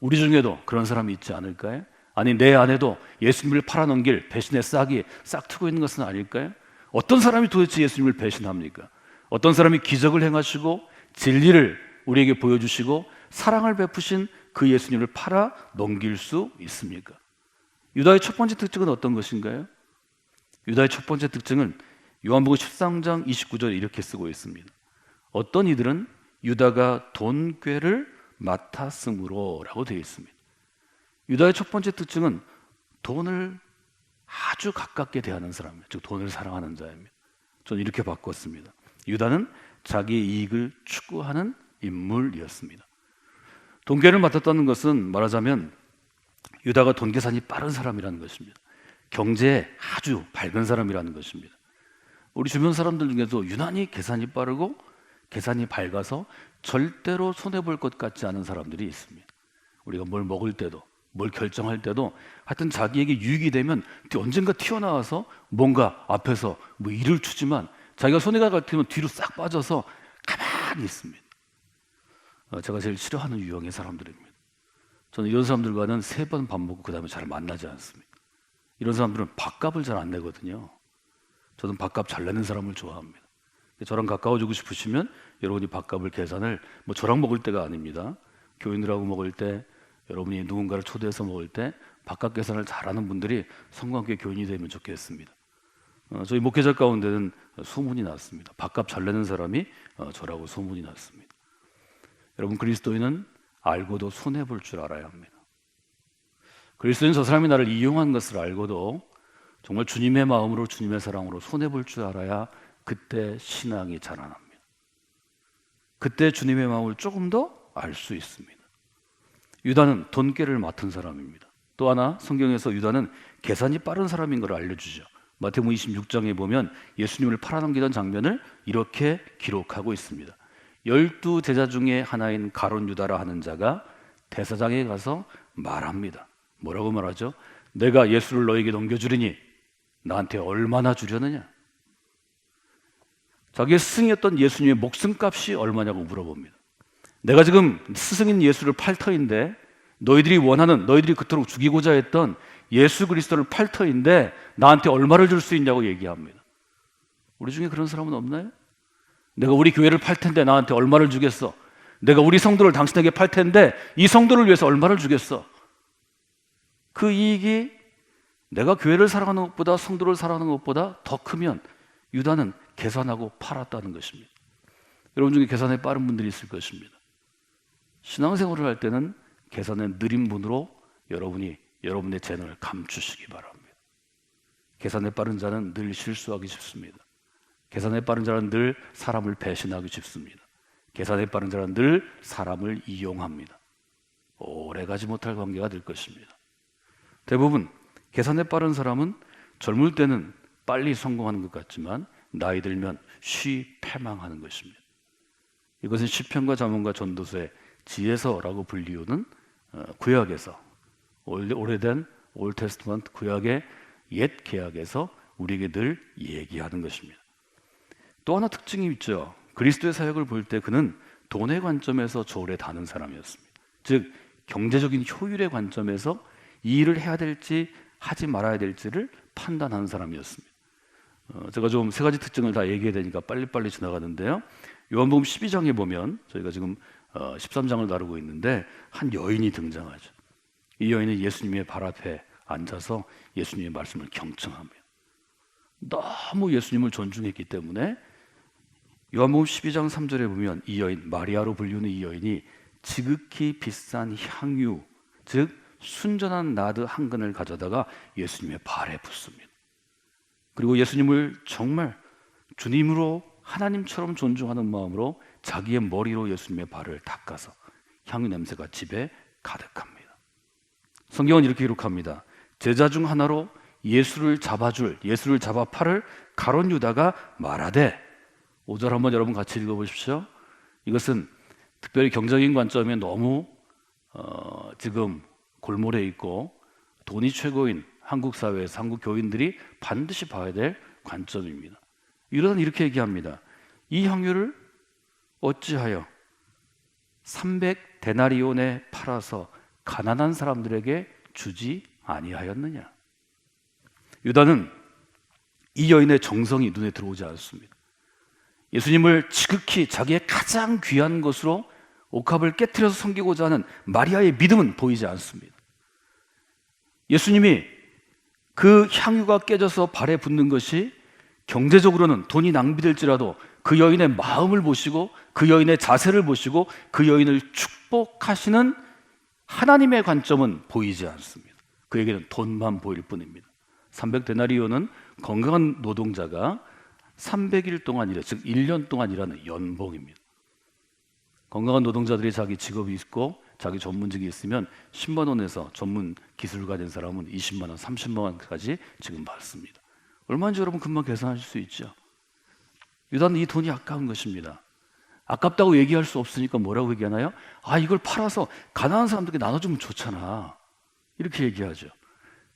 우리 중에도 그런 사람이 있지 않을까요? 아니 내 안에도 예수님을 팔아넘길 배신의 싹이 싹트고 있는 것은 아닐까요? 어떤 사람이 도대체 예수님을 배신합니까? 어떤 사람이 기적을 행하시고 진리를 우리에게 보여주시고 사랑을 베푸신 그 예수님을 팔아 넘길 수 있습니까? 유다의 첫 번째 특징은 어떤 것인가요? 유다의 첫 번째 특징은 요한복음 13장 29절에 이렇게 쓰고 있습니다. 어떤 이들은 유다가 돈꾀를 맡았으므로 라고 되어 있습니다. 유다의 첫 번째 특징은 돈을 아주 가깝게 대하는 사람이에요. 즉 돈을 사랑하는 자입니다. 저는 이렇게 바꿨습니다. 유다는 자기의 이익을 추구하는 인물이었습니다. 돈꾀를 맡았다는 것은 말하자면 유다가 돈 계산이 빠른 사람이라는 것입니다. 경제에 아주 밝은 사람이라는 것입니다. 우리 주변 사람들 중에도 유난히 계산이 빠르고 계산이 밝아서 절대로 손해볼 것 같지 않은 사람들이 있습니다. 우리가 뭘 먹을 때도 뭘 결정할 때도 하여튼 자기에게 유익이 되면 언젠가 튀어나와서 뭔가 앞에서 일을 추지만 자기가 손해가 같으면 뒤로 싹 빠져서 가만히 있습니다. 제가 제일 싫어하는 유형의 사람들입니다. 저는 이런 사람들과는 3번 밥 먹고 그 다음에 잘 만나지 않습니다. 이런 사람들은 밥값을 잘 안 내거든요. 저는 밥값 잘 내는 사람을 좋아합니다. 저랑 가까워지고 싶으시면 여러분이 밥값을 계산을 저랑 먹을 때가 아닙니다. 교인들하고 먹을 때, 여러분이 누군가를 초대해서 먹을 때 밥값 계산을 잘하는 분들이 성관계 교인이 되면 좋겠습니다. 저희 목회자 가운데는 소문이 났습니다. 밥값 잘 내는 사람이 저라고 소문이 났습니다. 여러분, 그리스도인은 알고도 손해볼 줄 알아야 합니다. 그리스도인 저 사람이 나를 이용한 것을 알고도 정말 주님의 마음으로 주님의 사랑으로 손해볼 줄 알아야 그때 신앙이 자라납니다. 그때 주님의 마음을 조금 더 알 수 있습니다. 유다는 돈꾀를 맡은 사람입니다. 또 하나 성경에서 유다는 계산이 빠른 사람인 걸 알려주죠. 마태복음 26장에 보면 예수님을 팔아넘기던 장면을 이렇게 기록하고 있습니다. 12 제자 중에 하나인 가룟 유다라 하는 자가 대사장에 가서 말합니다. 뭐라고 말하죠? 내가 예수를 너에게 넘겨주리니 나한테 얼마나 주려느냐? 자기의 스승이었던 예수님의 목숨값이 얼마냐고 물어봅니다. 내가 지금 스승인 예수를 팔 터인데 너희들이 그토록 죽이고자 했던 예수 그리스도를 팔 터인데 나한테 얼마를 줄 수 있냐고 얘기합니다. 우리 중에 그런 사람은 없나요? 내가 우리 교회를 팔 텐데 나한테 얼마를 주겠어? 내가 우리 성도를 당신에게 팔 텐데 이 성도를 위해서 얼마를 주겠어? 그 이익이 내가 교회를 사랑하는 것보다 성도를 사랑하는 것보다 더 크면 유다는 계산하고 팔았다는 것입니다. 여러분 중에 계산에 빠른 분들이 있을 것입니다. 신앙생활을 할 때는 계산에 느린 분으로 여러분이 여러분의 재능을 감추시기 바랍니다. 계산에 빠른 자는 늘 실수하기 쉽습니다. 계산에 빠른 자는 늘 사람을 배신하기 쉽습니다. 계산에 빠른 자는 늘 사람을 이용합니다. 오래가지 못할 관계가 될 것입니다. 대부분 계산에 빠른 사람은 젊을 때는 빨리 성공하는 것 같지만 나이 들면 패망하는 것입니다. 이것은 시편과 잠언과 전도서의 지혜서라고 불리우는 구약에서 오래된 올 테스트먼트 구약의 옛 계약에서 우리에게 늘 얘기하는 것입니다. 또 하나 특징이 있죠. 그리스도의 사역을 볼 때 그는 돈의 관점에서 저 오래 다는 사람이었습니다. 즉 경제적인 효율의 관점에서 이 일을 해야 될지 하지 말아야 될지를 판단하는 사람이었습니다. 제가 좀 3가지 특징을 다 얘기해야 되니까 빨리빨리 지나가는데요. 요한복음 12장에 보면 저희가 지금 13장을 다루고 있는데 한 여인이 등장하죠. 이 여인은 예수님의 발 앞에 앉아서 예수님의 말씀을 경청합니다. 너무 예수님을 존중했기 때문에 요한복음 12장 3절에 보면 이 여인, 마리아로 불리우는 이 여인이 지극히 비싼 향유, 즉 순전한 나드 한 근을 가져다가 예수님의 발에 붓습니다. 그리고 예수님을 정말 주님으로 하나님처럼 존중하는 마음으로 자기의 머리로 예수님의 발을 닦아서 향유 냄새가 집에 가득합니다. 성경은 이렇게 기록합니다. 제자 중 하나로 예수를 잡아 팔을 가룟 유다가 말하되, 5절 한번 여러분 같이 읽어보십시오. 이것은 특별히 경제적인 관점에 너무 지금 골몰해 있고 돈이 최고인 한국 사회에서 한국 교인들이 반드시 봐야 될 관점입니다. 유다는 이렇게 얘기합니다. 이 향유를 어찌하여 300데나리온에 팔아서 가난한 사람들에게 주지 아니하였느냐. 유다는 이 여인의 정성이 눈에 들어오지 않습니다. 예수님을 지극히 자기의 가장 귀한 것으로 옥합을 깨트려서 섬기고자 하는 마리아의 믿음은 보이지 않습니다. 예수님이 그 향유가 깨져서 발에 붙는 것이 경제적으로는 돈이 낭비될지라도 그 여인의 마음을 보시고 그 여인의 자세를 보시고 그 여인을 축복하시는 하나님의 관점은 보이지 않습니다. 그에게는 돈만 보일 뿐입니다. 300데나리온은 건강한 노동자가 300일 동안 일해, 즉 1년 동안 일하는 연봉입니다. 건강한 노동자들이 자기 직업이 있고 자기 전문직이 있으면 10만 원에서 전문 기술가 된 사람은 20만 원, 30만 원까지 지금 받습니다. 얼마인지 여러분 금방 계산하실 수 있죠. 유다는 이 돈이 아까운 것입니다. 아깝다고 얘기할 수 없으니까 뭐라고 얘기하나요? 아, 이걸 팔아서 가난한 사람들에게 나눠주면 좋잖아, 이렇게 얘기하죠.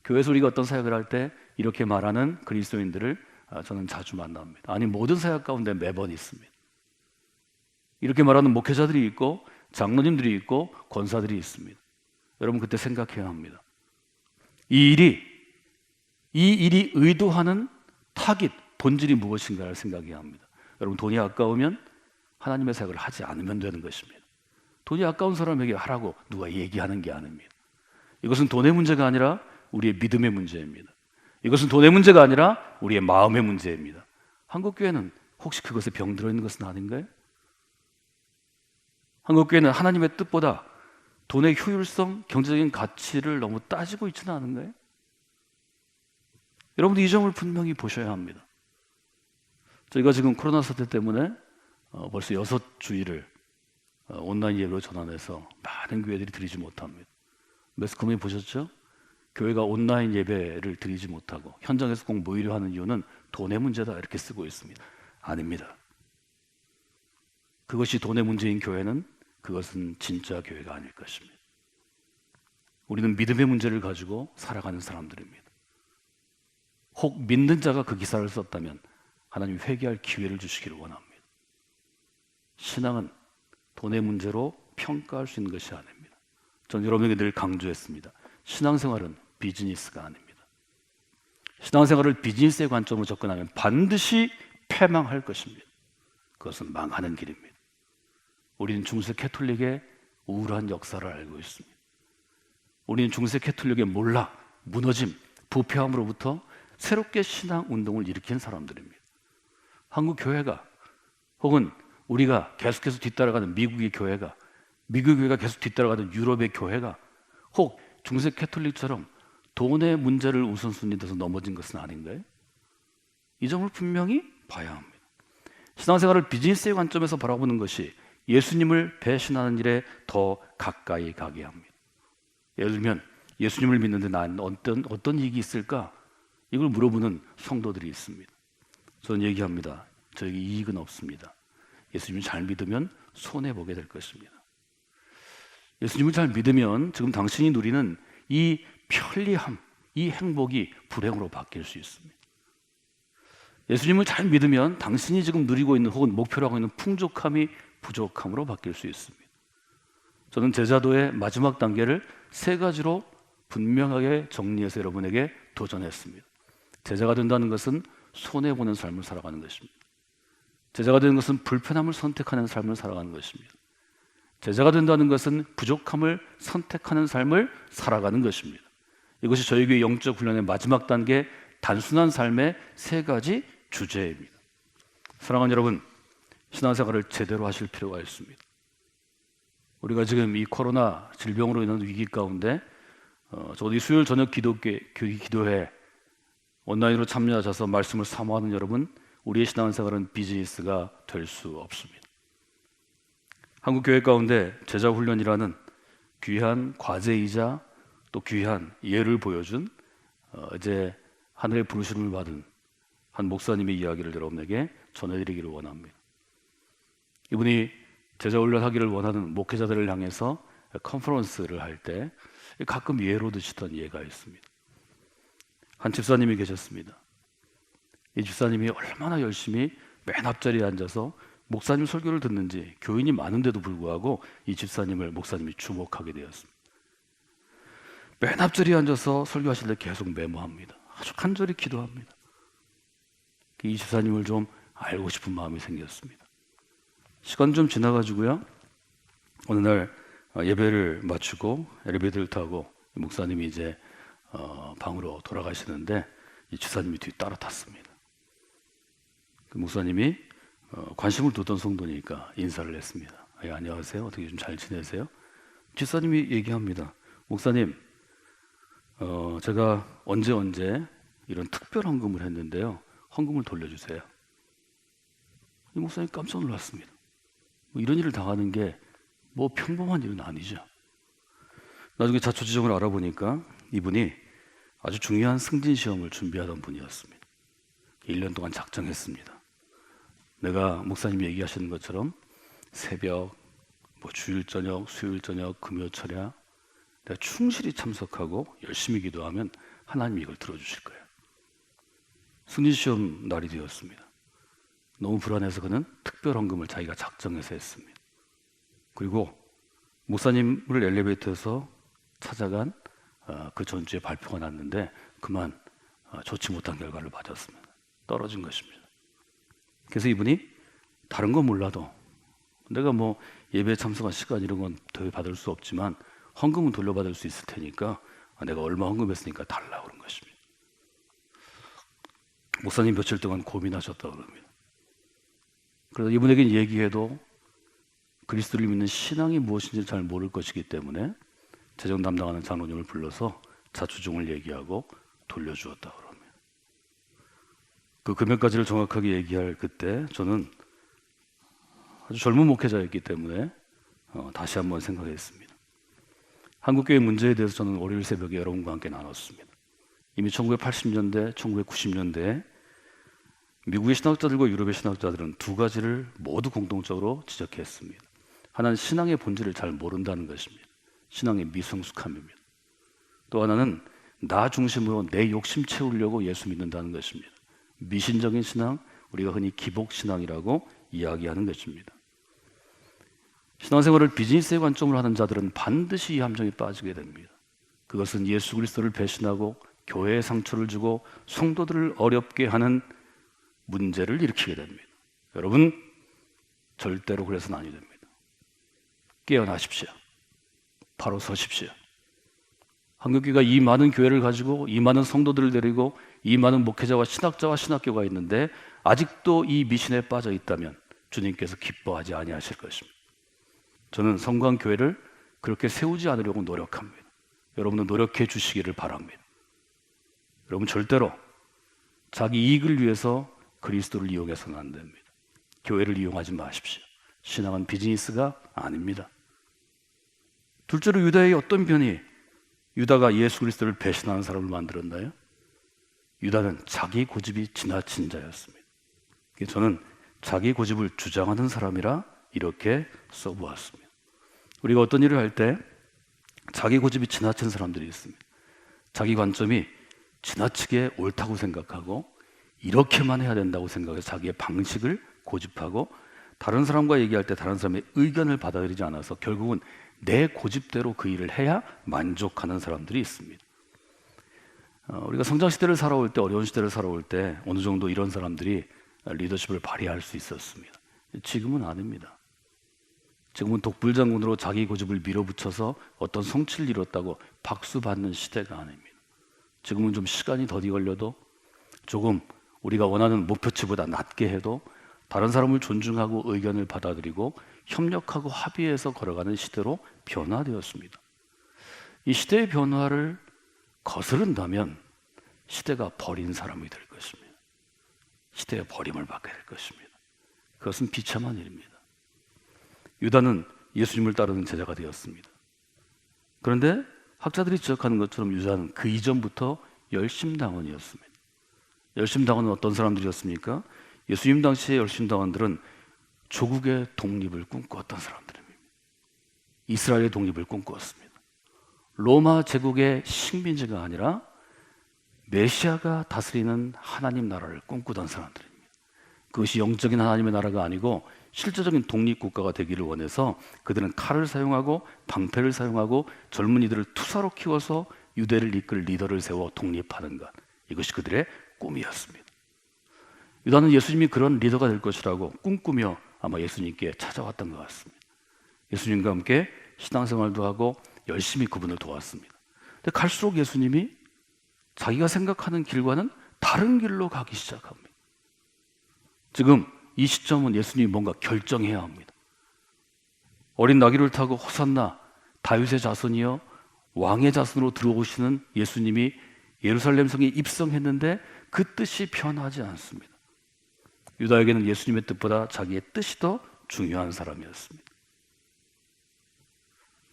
교회에서 우리가 어떤 사역을 할 때 이렇게 말하는 그리스도인들을 저는 자주 만납니다. 아니, 모든 사역 가운데 매번 있습니다. 이렇게 말하는 목회자들이 있고 장로님들이 있고 권사들이 있습니다. 여러분 그때 생각해야 합니다. 이 일이 의도하는 타깃, 본질이 무엇인가를 생각해야 합니다. 여러분 돈이 아까우면 하나님의 사역을 하지 않으면 되는 것입니다. 돈이 아까운 사람에게 하라고 누가 얘기하는 게 아닙니다. 이것은 돈의 문제가 아니라 우리의 믿음의 문제입니다. 이것은 돈의 문제가 아니라 우리의 마음의 문제입니다. 한국교회는 혹시 그것에 병들어 있는 것은 아닌가요? 한국교회는 하나님의 뜻보다 돈의 효율성, 경제적인 가치를 너무 따지고 있지는 않은가요? 여러분들 이 점을 분명히 보셔야 합니다. 저희가 지금 코로나 사태 때문에 벌써 6주일을 온라인 예배로 전환해서 많은 교회들이 드리지 못합니다. 매스컴에 보셨죠? 교회가 온라인 예배를 드리지 못하고 현장에서 꼭 모이려 하는 이유는 돈의 문제다 이렇게 쓰고 있습니다. 아닙니다. 그것이 돈의 문제인 교회는 그것은 진짜 교회가 아닐 것입니다. 우리는 믿음의 문제를 가지고 살아가는 사람들입니다. 혹 믿는 자가 그 기사를 썼다면 하나님 회개할 기회를 주시기를 원합니다. 신앙은 돈의 문제로 평가할 수 있는 것이 아닙니다. 저는 여러분에게 늘 강조했습니다. 신앙생활은 비즈니스가 아닙니다. 신앙생활을 비즈니스의 관점으로 접근하면 반드시 패망할 것입니다. 그것은 망하는 길입니다. 우리는 중세 캐톨릭의 우울한 역사를 알고 있습니다. 우리는 중세 캐톨릭의 몰락, 무너짐, 부패함으로부터 새롭게 신앙 운동을 일으킨 사람들입니다. 한국 교회가 혹은 우리가 계속해서 뒤따라가는 미국의 교회가, 미국 교회가 계속 뒤따라가는 유럽의 교회가 혹 중세 캐톨릭처럼 돈의 문제를 우선순위 둬서 넘어진 것은 아닌가요? 이 점을 분명히 봐야 합니다. 신앙생활을 비즈니스의 관점에서 바라보는 것이 예수님을 배신하는 일에 더 가까이 가게 합니다. 예를 들면 예수님을 믿는데 난 어떤 이익이 있을까? 이걸 물어보는 성도들이 있습니다. 저는 얘기합니다. 저에게 이익은 없습니다. 예수님을 잘 믿으면 손해보게 될 것입니다. 예수님을 잘 믿으면 지금 당신이 누리는 이 편리함, 이 행복이 불행으로 바뀔 수 있습니다. 예수님을 잘 믿으면 당신이 지금 누리고 있는 혹은 목표로 하고 있는 풍족함이 부족함으로 바뀔 수 있습니다. 저는 제자도의 마지막 단계를 3가지로 분명하게 정리해서 여러분에게 도전했습니다. 제자가 된다는 것은 손해보는 삶을 살아가는 것입니다. 제자가 되는 것은 불편함을 선택하는 삶을 살아가는 것입니다. 제자가 된다는 것은 부족함을 선택하는 삶을 살아가는 것입니다. 이것이 저희 교회 영적 훈련의 마지막 단계, 단순한 삶의 3가지 주제입니다. 사랑하는 여러분, 신앙생활을 제대로 하실 필요가 있습니다. 우리가 지금 이 코로나 질병으로 인한 위기 가운데 저도 이 수요일 저녁 기도회 온라인으로 참여하셔서 말씀을 사모하는 여러분, 우리의 신앙생활은 비즈니스가 될 수 없습니다. 한국 교회 가운데 제자 훈련이라는 귀한 과제이자 또 귀한 예를 보여준 이제 하늘의 부르심을 받은 한 목사님의 이야기를 여러분에게 전해드리기를 원합니다. 이분이 제자 훈련하기를 원하는 목회자들을 향해서 컨퍼런스를 할 때 가끔 예로 드시던 예가 있습니다. 한 집사님이 계셨습니다. 이 집사님이 얼마나 열심히 맨 앞자리에 앉아서 목사님 설교를 듣는지 교인이 많은데도 불구하고 이 집사님을 목사님이 주목하게 되었습니다. 맨 앞자리에 앉아서 설교하실 때 계속 메모합니다. 아주 간절히 기도합니다. 이 집사님을 좀 알고 싶은 마음이 생겼습니다. 시간 좀 지나가지고요, 어느 날 예배를 마치고 엘리베이터를 타고 목사님이 이제 방으로 돌아가시는데 이 집사님이 뒤 따라 탔습니다. 그 목사님이 관심을 두던 성도니까 인사를 했습니다. 안녕하세요. 어떻게 좀 잘 지내세요? 집사님이 얘기합니다. 목사님, 제가 언제 이런 특별 헌금을 했는데요, 헌금을 돌려주세요. 이 목사님 깜짝 놀랐습니다. 이런 일을 당하는 게 뭐 평범한 일은 아니죠. 나중에 자초지종을 알아보니까 이분이 아주 중요한 승진 시험을 준비하던 분이었습니다. 1년 동안 작정했습니다. 내가 목사님이 얘기하시는 것처럼 새벽, 주일 저녁, 수요일 저녁, 금요 철야 내가 충실히 참석하고 열심히 기도하면 하나님이 이걸 들어주실 거예요. 승진 시험 날이 되었습니다. 너무 불안해서 그는 특별 헌금을 자기가 작정해서 했습니다. 그리고 목사님을 엘리베이터에서 찾아간 그 전주에 발표가 났는데 그만 좋지 못한 결과를 맞았습니다. 떨어진 것입니다. 그래서 이분이 다른 건 몰라도 내가 뭐 예배에 참석한 시간 이런 건 더 받을 수 없지만 헌금은 돌려받을 수 있을 테니까 내가 얼마 헌금했으니까 달라고 그런 것입니다. 목사님 며칠 동안 고민하셨다고 그럽니다. 그래서 이분에게 얘기해도 그리스도를 믿는 신앙이 무엇인지 잘 모를 것이기 때문에 재정 담당하는 장로님을 불러서 자초지종을 얘기하고 돌려주었다고 그럽니다. 그 금액까지를 정확하게 얘기할 그때 저는 아주 젊은 목회자였기 때문에 다시 한번 생각했습니다. 한국교회 문제에 대해서 저는 월요일 새벽에 여러분과 함께 나눴습니다. 이미 1980년대, 1990년대에 미국의 신학자들과 유럽의 신학자들은 두 가지를 모두 공통적으로 지적했습니다. 하나는 신앙의 본질을 잘 모른다는 것입니다. 신앙의 미성숙함입니다. 또 하나는 나 중심으로 내 욕심 채우려고 예수 믿는다는 것입니다. 미신적인 신앙, 우리가 흔히 기복신앙이라고 이야기하는 것입니다. 신앙생활을 비즈니스의 관점으로 하는 자들은 반드시 이 함정에 빠지게 됩니다. 그것은 예수 그리스도를 배신하고 교회에 상처를 주고 성도들을 어렵게 하는 문제를 일으키게 됩니다. 여러분, 절대로 그래서는 아니 됩니다. 깨어나십시오. 바로 서십시오. 한국교회가 이 많은 교회를 가지고 이 많은 성도들을 데리고 이 많은 목회자와 신학자와 신학교가 있는데 아직도 이 미신에 빠져 있다면 주님께서 기뻐하지 아니하실 것입니다. 저는 성광교회를 그렇게 세우지 않으려고 노력합니다. 여러분은 노력해 주시기를 바랍니다. 여러분 절대로 자기 이익을 위해서 그리스도를 이용해서는 안 됩니다. 교회를 이용하지 마십시오. 신앙은 비즈니스가 아닙니다. 둘째로 유다의 어떤 편이 유다가 예수 그리스도를 배신하는 사람을 만들었나요? 유다는 자기 고집이 지나친 자였습니다. 저는 자기 고집을 주장하는 사람이라 이렇게 써보았습니다. 우리가 어떤 일을 할 때 자기 고집이 지나친 사람들이 있습니다. 자기 관점이 지나치게 옳다고 생각하고 이렇게만 해야 된다고 생각해서 자기의 방식을 고집하고 다른 사람과 얘기할 때 다른 사람의 의견을 받아들이지 않아서 결국은 내 고집대로 그 일을 해야 만족하는 사람들이 있습니다. 우리가 성장 시대를 살아올 때, 어려운 시대를 살아올 때 어느 정도 이런 사람들이 리더십을 발휘할 수 있었습니다. 지금은 아닙니다. 지금은 독불장군으로 자기 고집을 밀어붙여서 어떤 성취를 이뤘다고 박수 받는 시대가 아닙니다. 지금은 좀 시간이 더디 걸려도 조금 우리가 원하는 목표치보다 낮게 해도 다른 사람을 존중하고 의견을 받아들이고 협력하고 합의해서 걸어가는 시대로 변화되었습니다. 이 시대의 변화를 거스른다면 시대가 버린 사람이 될 것입니다. 시대의 버림을 받게 될 것입니다. 그것은 비참한 일입니다. 유다는 예수님을 따르는 제자가 되었습니다. 그런데 학자들이 지적하는 것처럼 유다는 그 이전부터 열심당원이었습니다. 열심당원은 어떤 사람들이었습니까? 예수님 당시의 열심당원들은 조국의 독립을 꿈꾸었던 사람들입니다. 이스라엘의 독립을 꿈꾸었습니다. 로마 제국의 식민지가 아니라 메시아가 다스리는 하나님 나라를 꿈꾸던 사람들입니다. 그것이 영적인 하나님의 나라가 아니고 실제적인 독립국가가 되기를 원해서 그들은 칼을 사용하고 방패를 사용하고 젊은이들을 투사로 키워서 유대를 이끌 리더를 세워 독립하는 것, 이것이 그들의 꿈이었습니다. 유다는 예수님이 그런 리더가 될 것이라고 꿈꾸며 아마 예수님께 찾아왔던 것 같습니다. 예수님과 함께 신앙생활도 하고 열심히 그분을 도왔습니다. 근데 갈수록 예수님이 자기가 생각하는 길과는 다른 길로 가기 시작합니다. 지금 이 시점은 예수님이 뭔가 결정해야 합니다. 어린 나귀를 타고 호산나 다윗의 자손이여 왕의 자손으로 들어오시는 예수님이 예루살렘 성에 입성했는데 그 뜻이 변하지 않습니다. 유다에게는 예수님의 뜻보다 자기의 뜻이 더 중요한 사람이었습니다.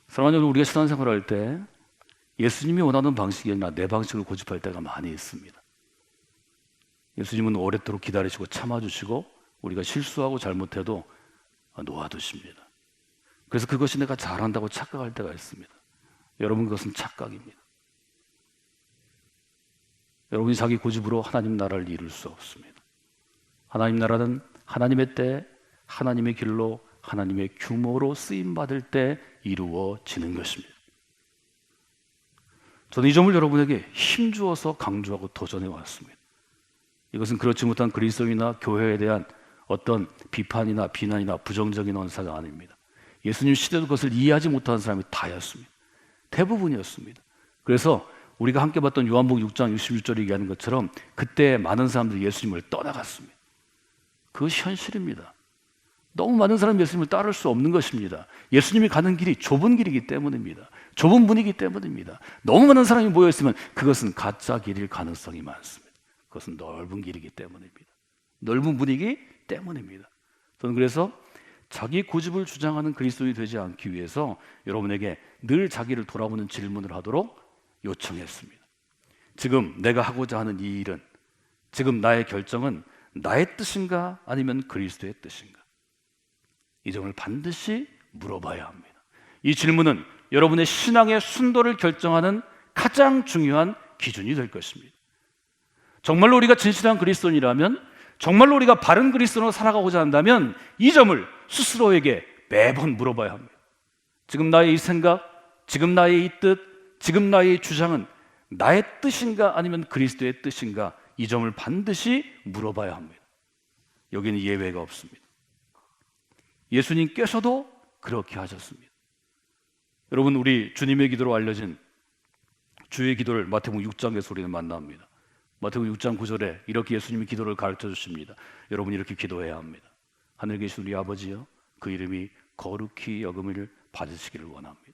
사랑하는 여러분, 우리가 신앙생활을 할 때 예수님이 원하는 방식이 아니라 내 방식을 고집할 때가 많이 있습니다. 예수님은 오랫도록 기다리시고 참아주시고 우리가 실수하고 잘못해도 놓아두십니다. 그래서 그것이 내가 잘한다고 착각할 때가 있습니다. 여러분, 그것은 착각입니다. 여러분이 자기 고집으로 하나님 나라를 이룰 수 없습니다. 하나님 나라는 하나님의 때, 하나님의 길로, 하나님의 규모로 쓰임받을 때 이루어지는 것입니다. 저는 이 점을 여러분에게 힘주어서 강조하고 도전해 왔습니다. 이것은 그렇지 못한 그리스도인이나 교회에 대한 어떤 비판이나 비난이나 부정적인 언사가 아닙니다. 예수님 시대도 그것을 이해하지 못하는 사람이 다였습니다. 대부분이었습니다. 그래서 우리가 함께 봤던 요한복음 6장 66절에 얘기하는 것처럼 그때 많은 사람들이 예수님을 떠나갔습니다. 그것이 현실입니다. 너무 많은 사람이 예수님을 따를 수 없는 것입니다. 예수님이 가는 길이 좁은 길이기 때문입니다. 좁은 분이기 때문입니다. 너무 많은 사람이 모여있으면 그것은 가짜 길일 가능성이 많습니다. 그것은 넓은 길이기 때문입니다. 넓은 분위기 때문입니다. 저는 그래서 자기 고집을 주장하는 그리스도인이 되지 않기 위해서 여러분에게 늘 자기를 돌아보는 질문을 하도록 요청했습니다. 지금 내가 하고자 하는 이 일은, 지금 나의 결정은 나의 뜻인가 아니면 그리스도의 뜻인가? 이 점을 반드시 물어봐야 합니다. 이 질문은 여러분의 신앙의 순도를 결정하는 가장 중요한 기준이 될 것입니다. 정말로 우리가 진실한 그리스도인이라면, 정말로 우리가 바른 그리스도인으로 살아가고자 한다면 이 점을 스스로에게 매번 물어봐야 합니다. 지금 나의 이 생각, 지금 나의 이 뜻, 지금 나의 이 주장은 나의 뜻인가 아니면 그리스도의 뜻인가? 이 점을 반드시 물어봐야 합니다. 여기는 예외가 없습니다. 예수님께서도 그렇게 하셨습니다. 여러분, 우리 주님의 기도로 알려진 주의 기도를 마태복음 6장에서 우리는 만납니다. 마태복음 6장 9절에 이렇게 예수님이 기도를 가르쳐 주십니다. 여러분이 이렇게 기도해야 합니다. 하늘에 계신 우리 아버지여, 그 이름이 거룩히 여김을 받으시기를 원합니다.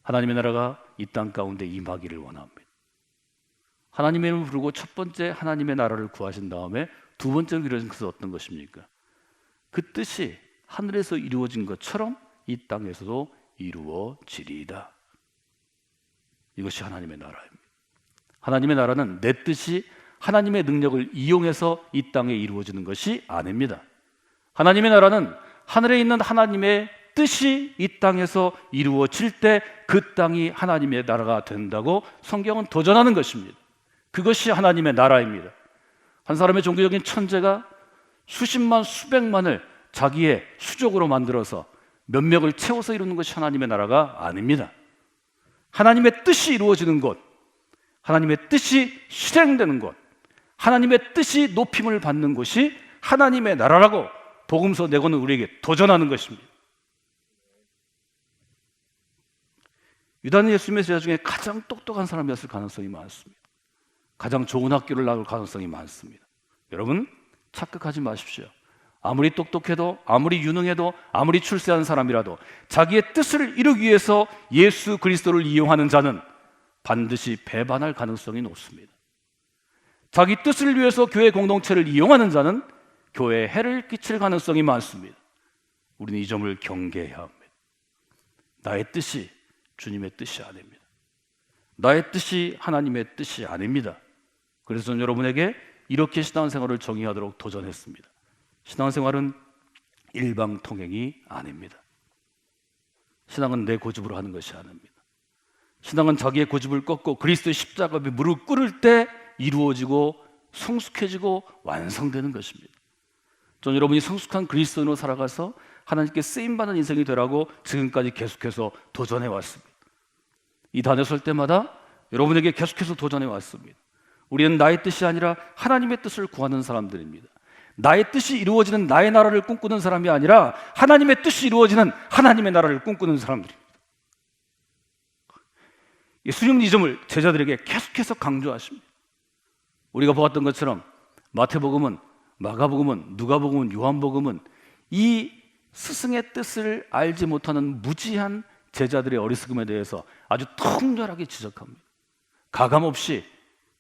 하나님의 나라가 이 땅 가운데 임하기를 원합니다. 하나님의 이름을 부르고 첫 번째 하나님의 나라를 구하신 다음에 두 번째로 이루어진 것은 어떤 것입니까? 그 뜻이 하늘에서 이루어진 것처럼 이 땅에서도 이루어지리이다. 이것이 하나님의 나라입니다. 하나님의 나라는 내 뜻이 하나님의 능력을 이용해서 이 땅에 이루어지는 것이 아닙니다. 하나님의 나라는 하늘에 있는 하나님의 뜻이 이 땅에서 이루어질 때 그 땅이 하나님의 나라가 된다고 성경은 도전하는 것입니다. 그것이 하나님의 나라입니다. 한 사람의 종교적인 천재가 수십만 수백만을 자기의 수족으로 만들어서 몇 명을 채워서 이루는 것이 하나님의 나라가 아닙니다. 하나님의 뜻이 이루어지는 곳, 하나님의 뜻이 실행되는 곳, 하나님의 뜻이 높임을 받는 곳이 하나님의 나라라고 복음서 내고는 우리에게 도전하는 것입니다. 유다는 예수님의 제자 중에 가장 똑똑한 사람이었을 가능성이 많습니다. 가장 좋은 학교를 나올 가능성이 많습니다. 여러분, 착각하지 마십시오. 아무리 똑똑해도, 아무리 유능해도, 아무리 출세한 사람이라도 자기의 뜻을 이루기 위해서 예수 그리스도를 이용하는 자는 반드시 배반할 가능성이 높습니다. 자기 뜻을 위해서 교회 공동체를 이용하는 자는 교회에 해를 끼칠 가능성이 많습니다. 우리는 이 점을 경계해야 합니다. 나의 뜻이 주님의 뜻이 아닙니다. 나의 뜻이 하나님의 뜻이 아닙니다. 그래서 저는 여러분에게 이렇게 신앙생활을 정의하도록 도전했습니다. 신앙생활은 일방통행이 아닙니다. 신앙은 내 고집으로 하는 것이 아닙니다. 신앙은 자기의 고집을 꺾고 그리스도의 십자가 앞에 무릎 꿇을 때 이루어지고 성숙해지고 완성되는 것입니다. 저는 여러분이 성숙한 그리스도인으로 살아가서 하나님께 쓰임받는 인생이 되라고 지금까지 계속해서 도전해 왔습니다. 이 단에 설 때마다 여러분에게 계속해서 도전해 왔습니다. 우리는 나의 뜻이 아니라 하나님의 뜻을 구하는 사람들입니다. 나의 뜻이 이루어지는 나의 나라를 꿈꾸는 사람이 아니라 하나님의 뜻이 이루어지는 하나님의 나라를 꿈꾸는 사람들입니다. 예수님은 이 점을 제자들에게 계속해서 강조하십니다. 우리가 보았던 것처럼 마태복음은, 마가복음은, 누가복음은, 요한복음은 이 스승의 뜻을 알지 못하는 무지한 제자들의 어리석음에 대해서 아주 통렬하게 지적합니다. 가감없이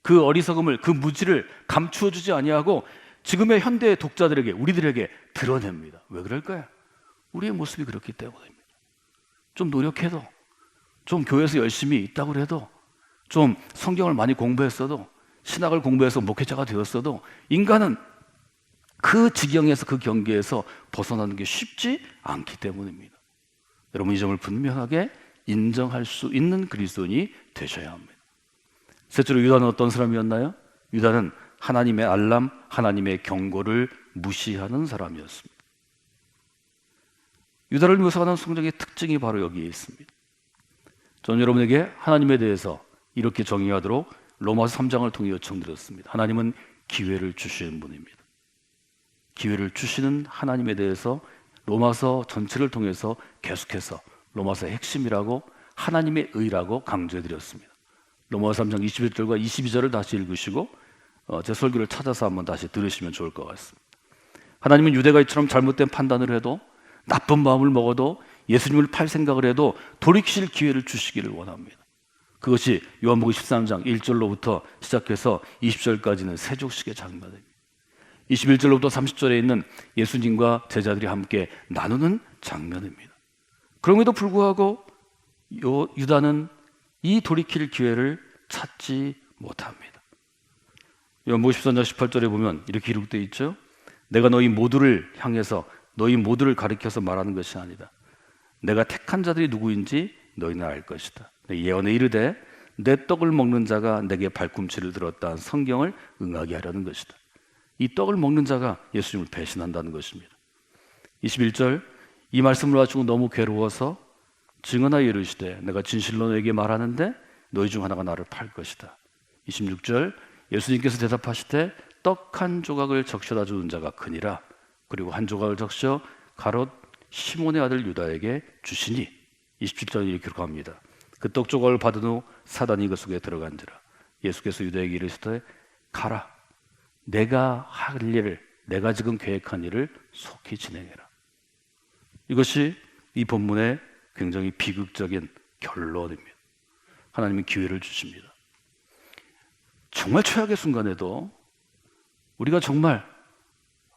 그 어리석음을, 그 무지를 감추어 주지 아니하고 지금의 현대의 독자들에게, 우리들에게 드러냅니다. 왜 그럴까요? 우리의 모습이 그렇기 때문입니다. 좀 노력해도, 좀 교회에서 열심히 있다고 해도, 좀 성경을 많이 공부했어도, 신학을 공부해서 목회자가 되었어도 인간은 그 지경에서, 그 경계에서 벗어나는 게 쉽지 않기 때문입니다. 여러분, 이 점을 분명하게 인정할 수 있는 그리스도인이 되셔야 합니다. 셋째로, 유다는 어떤 사람이었나요? 유다는 하나님의 알람, 하나님의 경고를 무시하는 사람이었습니다. 유다를 묘사하는 성경의 특징이 바로 여기에 있습니다. 저는 여러분에게 하나님에 대해서 이렇게 정의하도록 로마서 3장을 통해 요청드렸습니다. 하나님은 기회를 주시는 분입니다. 기회를 주시는 하나님에 대해서 로마서 전체를 통해서 계속해서 로마서의 핵심이라고, 하나님의 의라고 강조해드렸습니다. 로마서 3장 21절과 22절을 다시 읽으시고 제 설교를 찾아서 한번 다시 들으시면 좋을 것 같습니다. 하나님은 유대가 이처럼 잘못된 판단을 해도, 나쁜 마음을 먹어도, 예수님을 팔 생각을 해도 돌이키실 기회를 주시기를 원합니다. 그것이 요한복음 13장 1절로부터 시작해서 20절까지는 세족식의 장면입니다. 21절로부터 30절에 있는 예수님과 제자들이 함께 나누는 장면입니다. 그럼에도 불구하고 유다는 이 돌이킬 기회를 찾지 못합니다. 요한복음 13장 18절에 보면 이렇게 기록되어 있죠. 내가 너희 모두를 향해서, 너희 모두를 가리켜서 말하는 것이 아니다. 내가 택한 자들이 누구인지 너희는 알 것이다. 예언에 이르되 내 떡을 먹는 자가 내게 발꿈치를 들었다는 성경을 응하게 하려는 것이다. 이 떡을 먹는 자가 예수님을 배신한다는 것입니다. 21절, 이 말씀을 가지고 너무 괴로워서 증언하여 이르시되 내가 진실로 너에게 말하는데 너희 중 하나가 나를 팔 것이다. 26절, 예수님께서 대답하시되 떡 한 조각을 적셔다 주는 자가 크니라. 그리고 한 조각을 적셔 가롯 시몬의 아들 유다에게 주시니. 27절에 이렇게 기록합니다. 그 떡 조각을 받은 후 사단이 그 속에 들어간지라. 예수께서 유다에게 이르시되 가라, 내가 할 일을, 내가 지금 계획한 일을 속히 진행해라. 이것이 이 본문의 굉장히 비극적인 결론입니다. 하나님은 기회를 주십니다. 정말 최악의 순간에도, 우리가 정말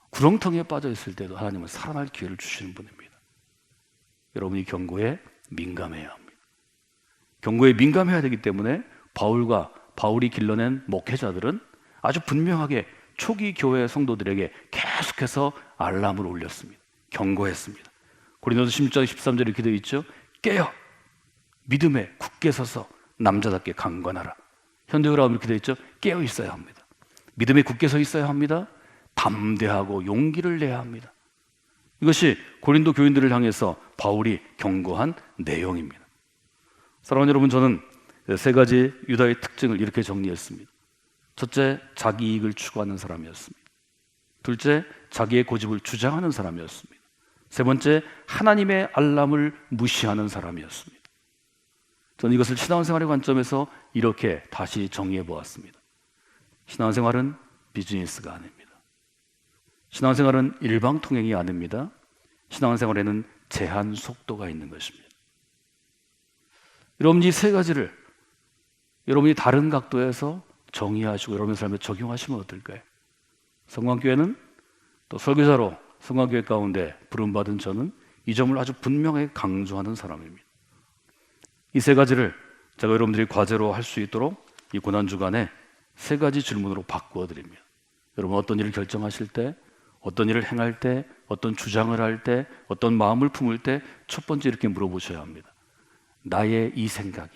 구렁텅이에 빠져 있을 때도 하나님은 살아날 기회를 주시는 분입니다. 여러분이 경고에 민감해야 합니다. 경고에 민감해야 되기 때문에 바울이 길러낸 목회자들은 아주 분명하게 초기 교회 성도들에게 계속해서 알람을 올렸습니다. 경고했습니다. 고린도서 16장 13절에 이렇게 되어 있죠. 깨어 믿음에 굳게 서서 남자답게 강건하라. 현대어로 이렇게 되어 있죠. 깨어 있어야 합니다. 믿음에 굳게 서 있어야 합니다. 담대하고 용기를 내야 합니다. 이것이 고린도 교인들을 향해서 바울이 경고한 내용입니다. 사랑하는 여러분, 저는 세 가지 유다의 특징을 이렇게 정리했습니다. 첫째, 자기 이익을 추구하는 사람이었습니다. 둘째, 자기의 고집을 주장하는 사람이었습니다. 세 번째, 하나님의 알람을 무시하는 사람이었습니다. 저는 이것을 신앙생활의 관점에서 이렇게 다시 정리해 보았습니다. 신앙생활은 비즈니스가 아닙니다. 신앙생활은 일방통행이 아닙니다. 신앙생활에는 제한 속도가 있는 것입니다. 여러분, 이 세 가지를 여러분이 다른 각도에서 정의하시고 여러분의 삶에 적용하시면 어떨까요? 성광교회는 또 설교자로 성광교회 가운데 부름받은 저는 이 점을 아주 분명하게 강조하는 사람입니다. 이 세 가지를 제가 여러분들이 과제로 할 수 있도록 이 고난주간에 세 가지 질문으로 바꾸어 드립니다. 여러분 어떤 일을 결정하실 때, 어떤 일을 행할 때, 어떤 주장을 할 때, 어떤 마음을 품을 때 첫 번째 이렇게 물어보셔야 합니다. 나의 이 생각이,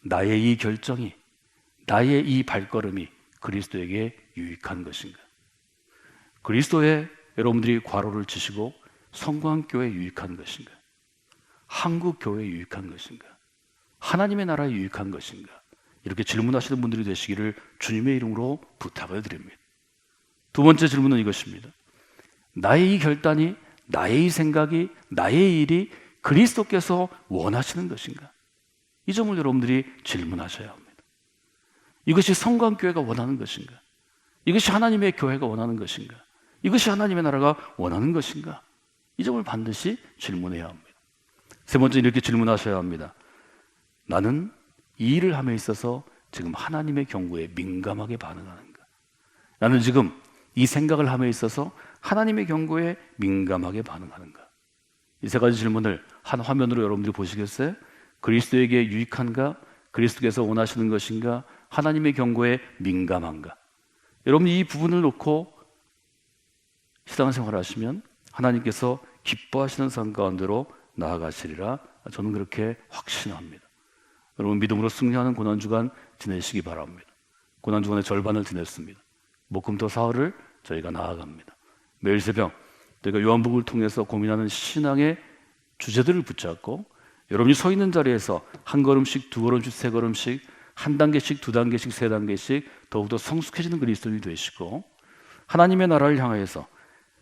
나의 이 결정이, 나의 이 발걸음이 그리스도에게 유익한 것인가? 그리스도에 여러분들이 괄호를 치시고 성광교회에 유익한 것인가? 한국교회에 유익한 것인가? 하나님의 나라에 유익한 것인가? 이렇게 질문하시는 분들이 되시기를 주님의 이름으로 부탁을 드립니다. 두 번째 질문은 이것입니다. 나의 이 결단이, 나의 이 생각이, 나의 일이 그리스도께서 원하시는 것인가? 이 점을 여러분들이 질문하셔야 합니다. 이것이 성광교회가 원하는 것인가? 이것이 하나님의 교회가 원하는 것인가? 이것이 하나님의 나라가 원하는 것인가? 이 점을 반드시 질문해야 합니다. 세 번째 이렇게 질문하셔야 합니다. 나는 이 일을 함에 있어서 지금 하나님의 경고에 민감하게 반응하는가? 나는 지금 이 생각을 함에 있어서 하나님의 경고에 민감하게 반응하는가? 이 세 가지 질문을 한 화면으로 여러분들이 보시겠어요? 그리스도에게 유익한가? 그리스도께서 원하시는 것인가? 하나님의 경고에 민감한가? 여러분이 이 부분을 놓고 신앙생활을 하시면 하나님께서 기뻐하시는 삶 가운데로 나아가시리라 저는 그렇게 확신합니다. 여러분 믿음으로 승리하는 고난주간 지내시기 바랍니다. 고난주간의 절반을 지냈습니다. 목금토 사흘을 저희가 나아갑니다. 매일 새벽 저희가 요한복음을 통해서 고민하는 신앙의 주제들을 붙잡고 여러분이 서 있는 자리에서 한 걸음씩, 두 걸음씩, 세 걸음씩, 한 단계씩, 두 단계씩, 세 단계씩 더욱더 성숙해지는 그리스도인이 되시고 하나님의 나라를 향해서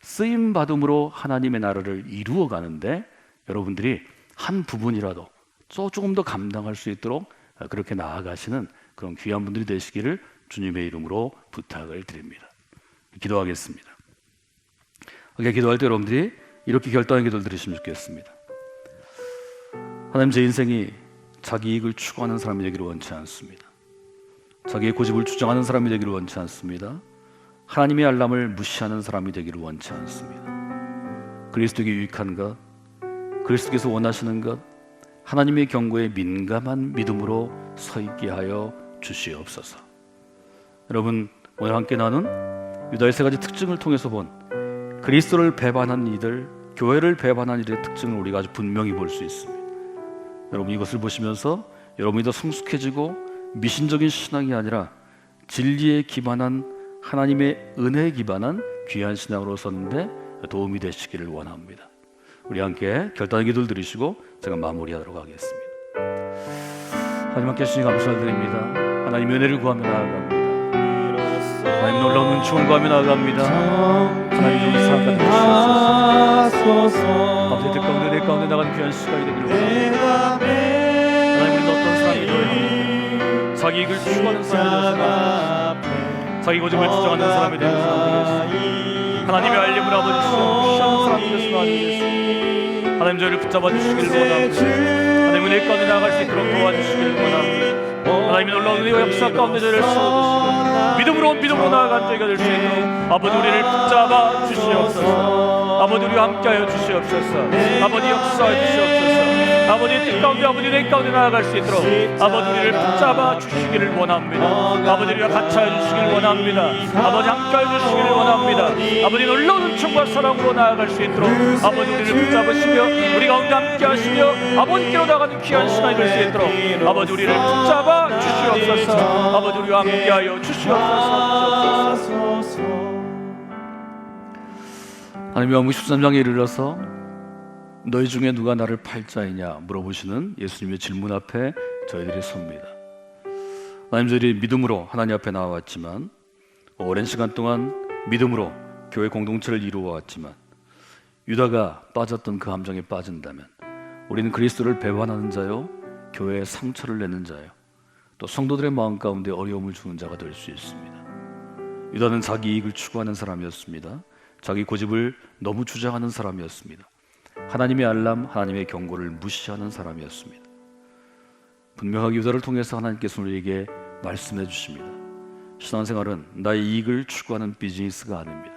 쓰임받음으로 하나님의 나라를 이루어 가는데 여러분들이 한 부분이라도 조금 더 감당할 수 있도록 그렇게 나아가시는 그런 귀한 분들이 되시기를 주님의 이름으로 부탁을 드립니다. 기도하겠습니다. 기도할 때 여러분들이 이렇게 결단의 기도를 드리시면 좋겠습니다. 하나님, 제 인생이 자기 이익을 추구하는 사람이 되기를 원치 않습니다. 자기의 고집을 주장하는 사람이 되기를 원치 않습니다. 하나님의 알람을 무시하는 사람이 되기를 원치 않습니다. 그리스도에게 유익한 것, 그리스도께서 원하시는 것, 하나님의 경고에 민감한 믿음으로 서 있게 하여 주시옵소서. 여러분, 오늘 함께 나눈 유다의 세 가지 특징을 통해서 본 그리스도를 배반한 이들, 교회를 배반한 이들의 특징을 우리가 아주 분명히 볼 수 있습니다. 여러분 이것을 보시면서 여러분이 더 성숙해지고 미신적인 신앙이 아니라 진리에 기반한 하나님의 은혜에 기반한 귀한 신앙으로 서는데 도움이 되시기를 원합니다. 우리 함께 결단의 기도를 드리시고 제가 마무리하도록 하겠습니다. 하나님 함께 주시니 감사드립니다. 하나님 은혜를 구하며 나아갑니다. 하나님 놀라운 은총을 구하며 나아갑니다. 하나님 좀 사랑하여 주시옵소서. 밤새 뜻 가운데 내 가운데 나가는 귀한 시간이 되기를 원합니다. 하나님 우리는 어떤 사람이 되어야 합니까? 자기 이익을 추구하는 사람이 되어서 자기 고집을 주장하는 사람이 되는 사람이 하나님의 알림을 아버지 무시하는 사람이 되어서 나아가겠습니다. 하나님 저희를 붙잡아 주시기를 원합니다. 하나님 은혜 가운데 나아갈 수 있도록 도와주시기를 원합니다. 하나님의 놀라운 은혜와 역사 가운데 저희를 세워주시고 믿음으로 나아간 저희가 될 수 있도록 아버지 우리를 붙잡아 주시옵소서. 아버지 우리와 함께하여 주시옵소서. 아버지 역사해 주시옵소서. 아버지의 뜻 가운데 아버지 내 가운데 나아갈 수 있도록 아버지 우리를 붙잡아 주시기를 원합니다. 아버지 우리와 같이하여 주시기를 원합니다. 아버지 함께하여 주시기를 원합니다. 아버지 놀라운 은총과 사랑으로 나아갈 수 있도록 아버지 우리를 붙잡으시며 우리 가운데 함께하시며 아버지께로 나가는 귀한 시간이 될 수 있도록 아버지 우리를 붙잡아 주시옵소서. 아버지 우리와 함께하여 주시옵소서. 하나님 요한복음 13장에 이르러서 너희 중에 누가 나를 팔 자이냐 물어보시는 예수님의 질문 앞에 저희들이 섭니다. 하나님 저희들이 믿음으로 하나님 앞에 나와왔지만 오랜 시간 동안 믿음으로 교회 공동체를 이루어왔지만 유다가 빠졌던 그 함정에 빠진다면 우리는 그리스도를 배반하는 자요 교회에 상처를 내는 자요 또 성도들의 마음 가운데 어려움을 주는 자가 될 수 있습니다. 유다는 자기 이익을 추구하는 사람이었습니다. 자기 고집을 너무 주장하는 사람이었습니다. 하나님의 알람, 하나님의 경고를 무시하는 사람이었습니다. 분명하게 유다를 통해서 하나님께서 우리에게 말씀해 주십니다. 신앙생활은 나의 이익을 추구하는 비즈니스가 아닙니다.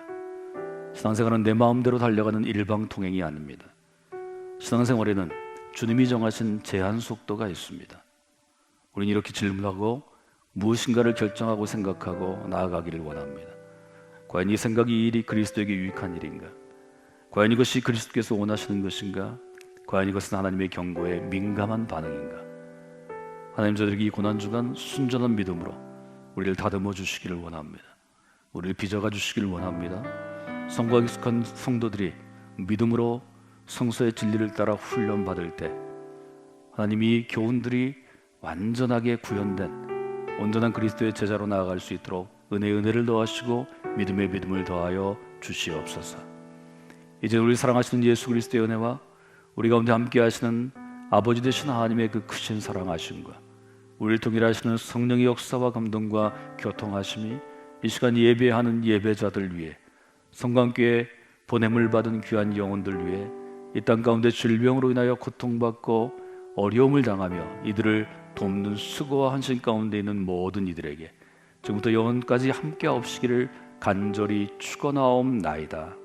신앙생활은 내 마음대로 달려가는 일방통행이 아닙니다. 신앙생활에는 주님이 정하신 제한 속도가 있습니다. 우리는 이렇게 질문하고 무엇인가를 결정하고 생각하고 나아가기를 원합니다. 과연 이 생각이 이 일이 그리스도에게 유익한 일인가? 과연 이것이 그리스도께서 원하시는 것인가? 과연 이것은 하나님의 경고에 민감한 반응인가? 하나님, 저들에게 이 고난주간 순전한 믿음으로 우리를 다듬어 주시기를 원합니다. 우리를 빚어가 주시기를 원합니다. 성과 익숙한 성도들이 믿음으로 성서의 진리를 따라 훈련받을 때 하나님이 교훈들이 완전하게 구현된 온전한 그리스도의 제자로 나아갈 수 있도록 은혜를 더하시고 믿음에 믿음을 더하여 주시옵소서. 이제 우리 사랑하시는 예수 그리스도의 은혜와 우리 가운데 함께 하시는 아버지 되신 하나님의 그 크신 사랑하심과 우리를 통일하시는 성령의 역사와 감동과 교통하심이 이 시간 예배하는 예배자들 위해 성광교회 보냄을 받은 귀한 영혼들 위해 이 땅 가운데 질병으로 인하여 고통받고 어려움을 당하며 이들을 돕는 수고와 헌신 가운데 있는 모든 이들에게 지금부터 영원까지 함께 하옵시기를 간절히 축원하옵나이다.